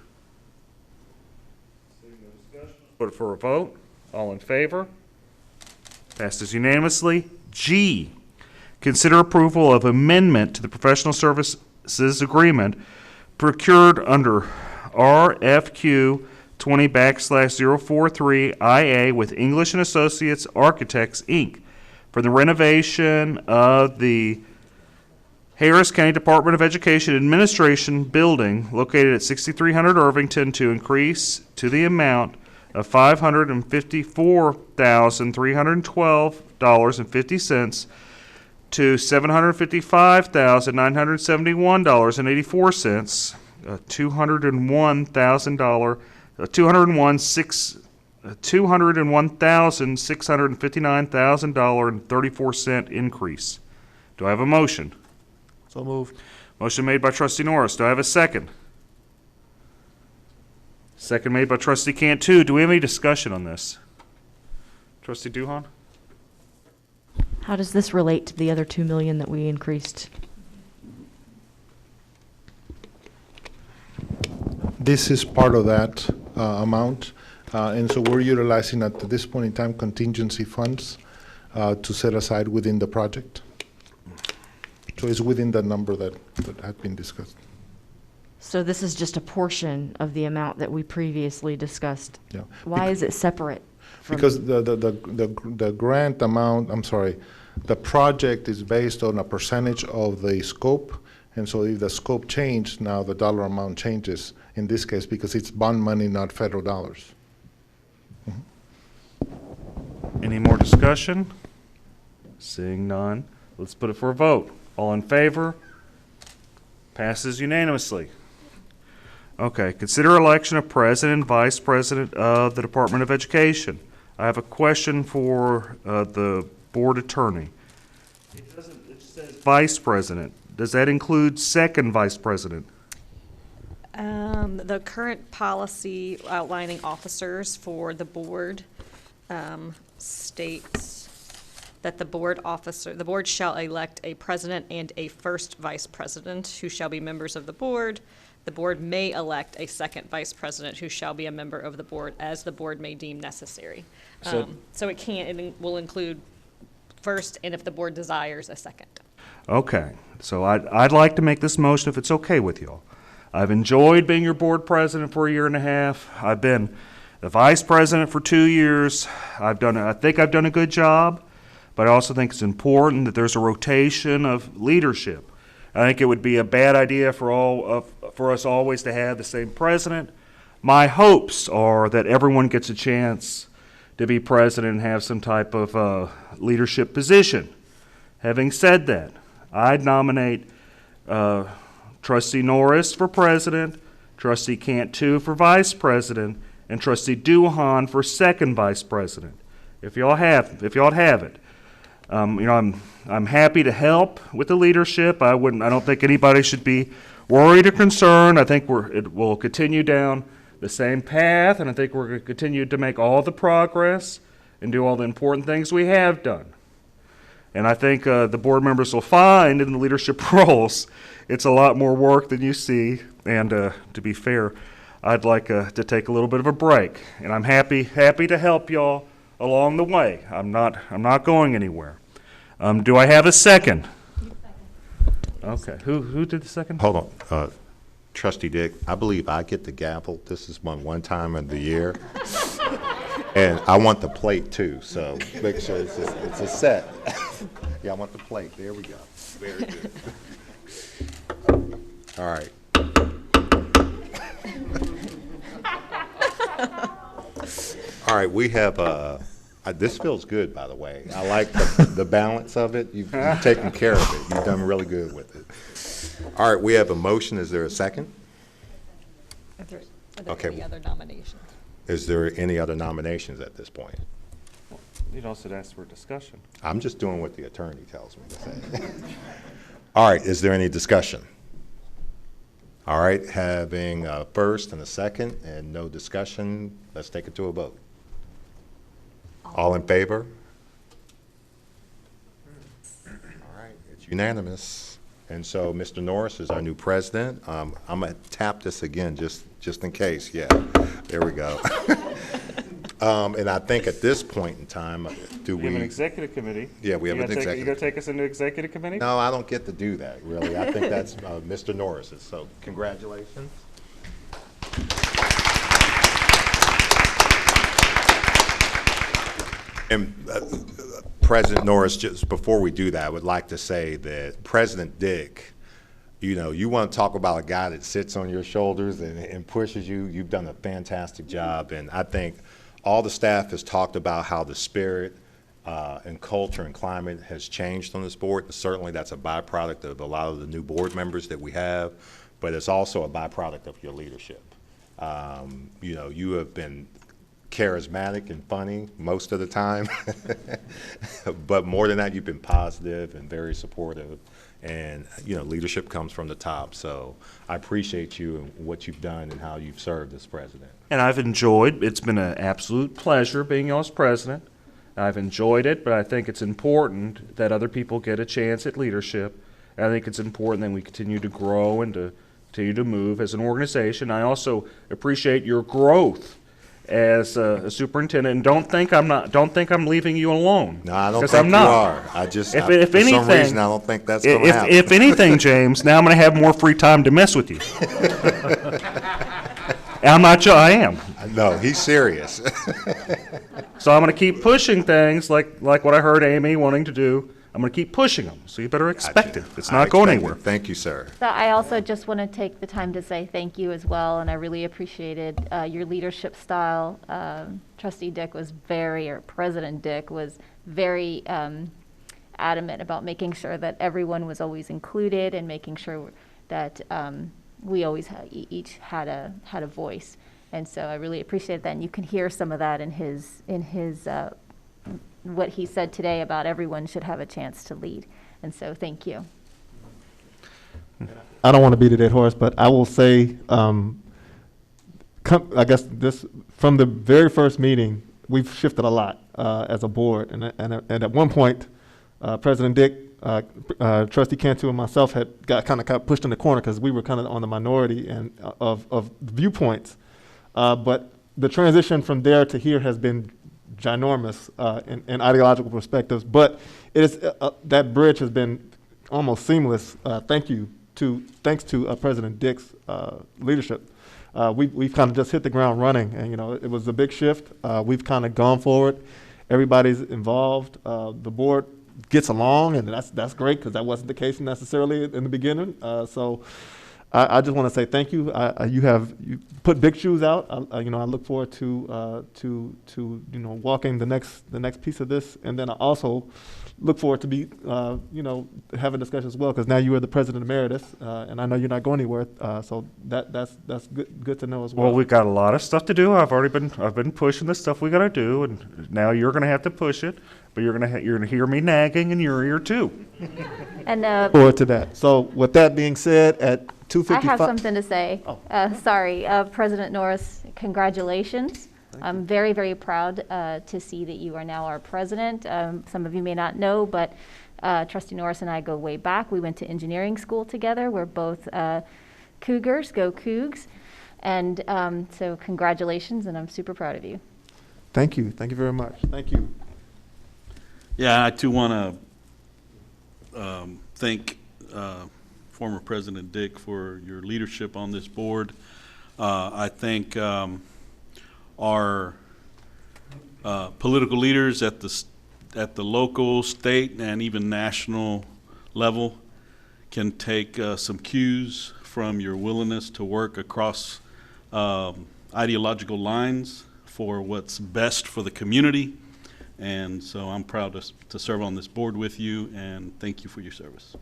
Put it for a vote. All in favor? Passes unanimously. G, consider approval of amendment to the professional services agreement procured under RFQ 20/043 IA with English and Associates Architects, Inc. for the renovation of the Harris County Department of Education Administration building located at 6300 Irvington to increase to the amount of $554,312.50 to $755,971.84, $201,659.34 increase. Do I have a motion? So moved. Motion made by Trustee Norris. Do I have a second? Second made by Trustee Cantu. Do we have any discussion on this? Trustee Duhon? How does this relate to the other $2 million that we increased? This is part of that amount, and so we're utilizing at this point in time contingency funds to set aside within the project. So it's within the number that had been discussed. So this is just a portion of the amount that we previously discussed. Yeah. Why is it separate? Because the grant amount, I'm sorry, the project is based on a percentage of the scope, and so if the scope changed, now the dollar amount changes in this case because it's bond money, not federal dollars. Any more discussion? Seeing none, let's put it for a vote. All in favor? Passes unanimously. Okay, consider election of president and vice president of the Department of Education. I have a question for the board attorney. It says vice president. Does that include second vice president? The current policy outlining officers for the board states that the board shall elect a president and a first vice president who shall be members of the board. The board may elect a second vice president who shall be a member of the board as the board may deem necessary. So it will include first and if the board desires a second. Okay, so I'd like to make this motion if it's okay with you all. I've enjoyed being your board president for a year and a half. I've been the vice president for 2 years. I think I've done a good job, but I also think it's important that there's a rotation of leadership. I think it would be a bad idea for us always to have the same president. My hopes are that everyone gets a chance to be president and have some type of leadership position. Having said that, I'd nominate Trustee Norris for president, Trustee Cantu for vice president, and Trustee Duhon for second vice president. If y'all have it, I'm happy to help with the leadership. I don't think anybody should be worried or concerned. I think it will continue down the same path, and I think we're going to continue to make all the progress and do all the important things we have done. And I think the board members will find in the leadership roles it's a lot more work than you see. And to be fair, I'd like to take a little bit of a break. And I'm happy to help y'all along the way. I'm not going anywhere. Do I have a second? Okay. Who did the second? Hold on. Trustee Dick, I believe I get the gavel. This is my one time of the year. And I want the plate too, so make sure it's a set. Yeah, I want the plate. There we go. Very good. All right. All right, we have, this feels good, by the way. I like the balance of it. You've taken care of it. You've done really good with it. All right, we have a motion. Is there a second? Are there Okay. any other nominations? Is there any other nominations at this point? You'd also ask for a discussion. I'm just doing what the attorney tells me to say. All right, is there any discussion? All right, having a first and a second and no discussion, let's take it to a vote. All in favor? All right, it's unanimous. And so Mr. Norris is our new president. I'm gonna tap this again just in case. Yeah, there we go. And I think at this point in time, do We have an we? executive committee. Yeah, we have an You executive. gonna take us into executive committee? No, I don't get to do that, really. I think that's Mr. Norris's, so congratulations. And President Norris, just before we do that, I would like to say that President Dick, you know, you want to talk about a guy that sits on your shoulders and pushes you. You've done a fantastic job, and I think all the staff has talked about how the spirit and culture and climate has changed on this board. And certainly that's a byproduct of a lot of the new board members that we have, but it's also a byproduct of your leadership. You know, you have been charismatic and funny most of the time, but more than that, you've been positive and very supportive. And, you know, leadership comes from the top. So I appreciate you and what you've done and how you've served as president. And I've enjoyed, it's been an absolute pleasure being y'all's president. I've enjoyed it, but I think it's important that other people get a chance at leadership. And I think it's important that we continue to grow and to continue to move as an organization. I also appreciate your growth as a superintendent, and don't think I'm leaving you alone. No, I don't 'Cause think I'm you not. are. I just, If for anything, some reason, I don't think that's going to happen. If anything, James, now I'm going to have more free time to mess with you. I'm not sure I am. No, he's serious. So I'm going to keep pushing things like what I heard Amy wanting to do. I'm going to keep pushing them. So you better expect it. It's not going anywhere. Thank you, sir. So I also just want to take the time to say thank you as well, and I really appreciated your leadership style. Trustee Dick was President Dick was very adamant about making sure that everyone was always included and making sure that we always each had a voice. And so I really appreciate that, and you can hear some of that in his what he said today about everyone should have a chance to lead. And so thank you. I don't want to beat a dead horse, but I will say, I guess this, from the very first meeting, we've shifted a lot as a board. And at one point, President Dick, Trustee Cantu, and myself had got pushed in the corner because we were kind of on the minority and of viewpoints. But the transition from there to here has been ginormous in ideological perspectives, but it is that bridge has been almost seamless. Thanks to President Dick's leadership. We've kind of just hit the ground running, and you know it was a big shift. We've kind of gone forward. Everybody's involved. The board gets along, and that's great because that wasn't the case necessarily in the beginning. So I just want to say thank you. You put big shoes out. I look forward to walking the next piece of this, and then I also look forward to be having discussions as well because now you are the president emeritus, and I know you're not going anywhere. So that's good to know as well. Well, we've got a lot of stuff to do. I've been pushing the stuff we got to do, and now you're going to have to push it. But you're gonna hear me nagging in your ear too. And forward to that. So with that being said, at 2:55. I have something to say. Sorry, President Norris, congratulations. I'm very, very proud to see that you are now our president. Some of you may not know, but Trustee Norris and I go way back. We went to engineering school together. We're both Cougars, go Cougs. And so congratulations, and I'm super proud of you. Thank you. Thank you very much. Thank you. Yeah, I too want to thank former President Dick for your leadership on this board. I think our political leaders at the local, state, and even national level can take some cues from your willingness to work across ideological lines for what's best for the community. And so I'm proud to serve on this board with you, and thank you for your service.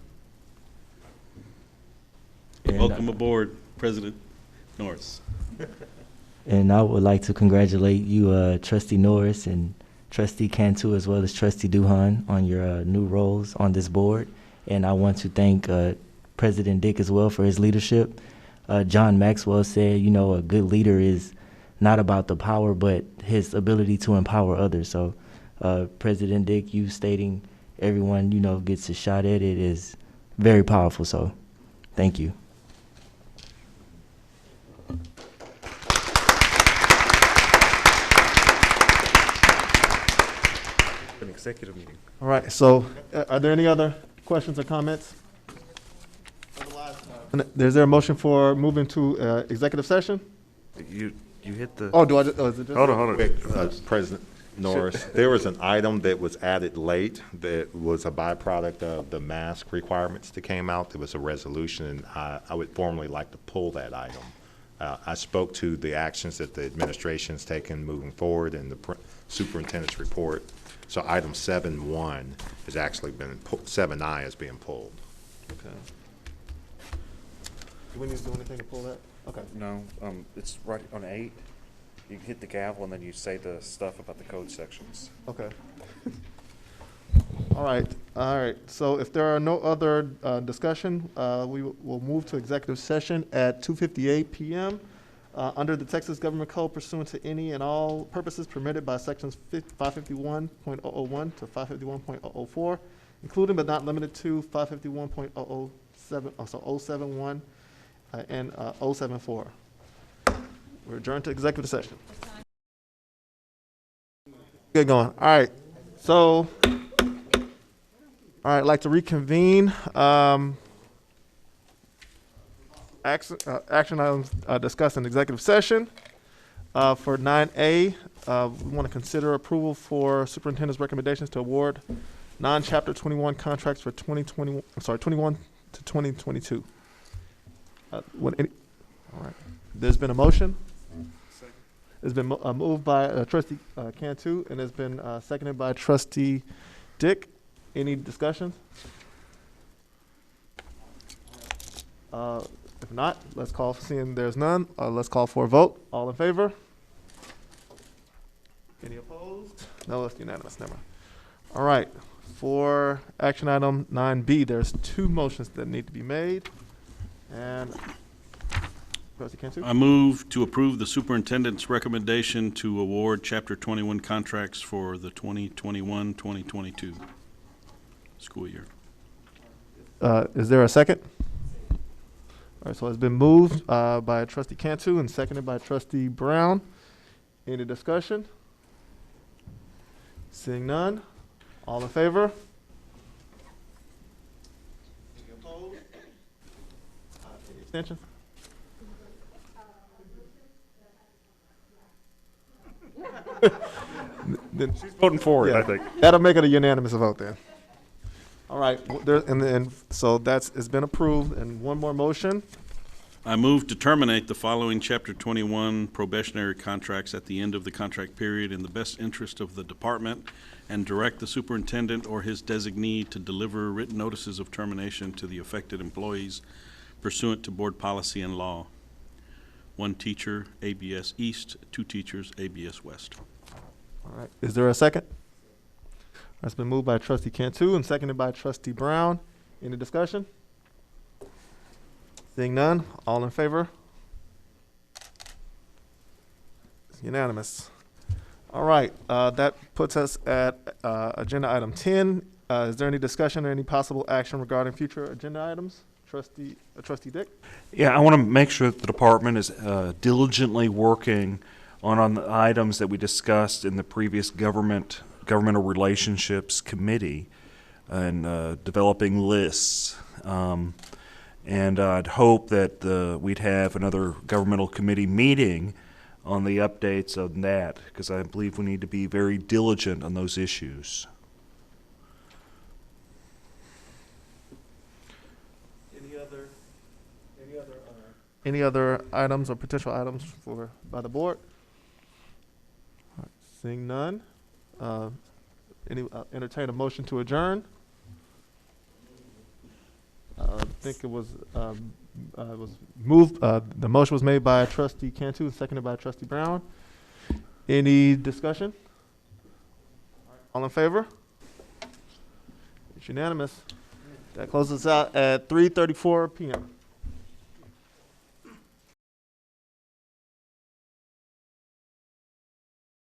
Welcome aboard, President Norris. And I would like to congratulate you, Trustee Norris and Trustee Cantu, as well as Trustee Duhan, on your new roles on this board. And I want to thank President Dick as well for his leadership. John Maxwell said, you know, a good leader is not about the power, but his ability to empower others. So President Dick, you stating everyone, you know, gets a shot at it is very powerful. So thank you. An executive meeting. All right, so are there any other questions or comments? Is there a motion for moving to executive session? You hit the. Oh, do I? Is it just Hold on. Quick, President Norris, there was an item that was added late that was a byproduct of the mask requirements that came out. There was a resolution, and I would formally like to pull that item. I spoke to the actions that the administration's taken moving forward and the superintendent's report. So item 7.1 has actually been, 7I is being pulled. Okay. Do we need to do anything to pull that? Okay. No, it's right on 8. You can hit the gavel and then you say the stuff about the code sections. Okay. All right. So if there are no other discussion, we will move to executive session at 2:58 p.m. Under the Texas Government Code pursuant to any and all purposes permitted by sections 551.001 to 551.004, including but not limited to 551.007, 071 and 074. We're adjourned to executive session. Get going. All right. So, I'd like to reconvene. Action items discussed in executive session. For 9A, we want to consider approval for superintendent's recommendations to award non-Chapter 21 contracts for 21 to 2022. All right. There's been a motion. It's been moved by Trustee Cantu, and it's been seconded by Trustee Dick. Any discussions? If not, seeing there's none, let's call for a vote. All in favor? Any opposed? No, it's unanimous. Never mind. All right. For action item 9B, there's 2 motions that need to be made. And Trustee Cantu? I move to approve the superintendent's recommendation to award Chapter 21 contracts for the 2021-2022 school year. Is there a second? All right, so it's been moved by Trustee Cantu and seconded by Trustee Brown. Any discussion? Seeing none, all in favor? Any opposed? Any abstentions? She's voting for it, I think. That'll make it a unanimous vote then. All right, so it's been approved, and one more motion. I move to terminate the following Chapter 21 probationary contracts at the end of the contract period in the best interest of the department and direct the superintendent or his designee to deliver written notices of termination to the affected employees pursuant to board policy and law. 1 teacher, ABS East, 2 teachers, ABS West. All right, is there a second? That's been moved by Trustee Cantu and seconded by Trustee Brown. Any discussion? Seeing none, all in favor? It's unanimous. All right, that puts us at agenda item 10. Is there any discussion or any possible action regarding future agenda items? Trustee Dick? Yeah, I want to make sure that the department is diligently working on the items that we discussed in the previous governmental relationships committee and developing lists. And I'd hope that we'd have another governmental committee meeting on the updates on that, because I believe we need to be very diligent on those issues. Any other items or potential items by the board? All right, seeing none, entertain a motion to adjourn. I think it was moved. The motion was made by Trustee Cantu and seconded by Trustee Brown. Any discussion? All in favor? It's unanimous. That closes out at 3:34 p.m.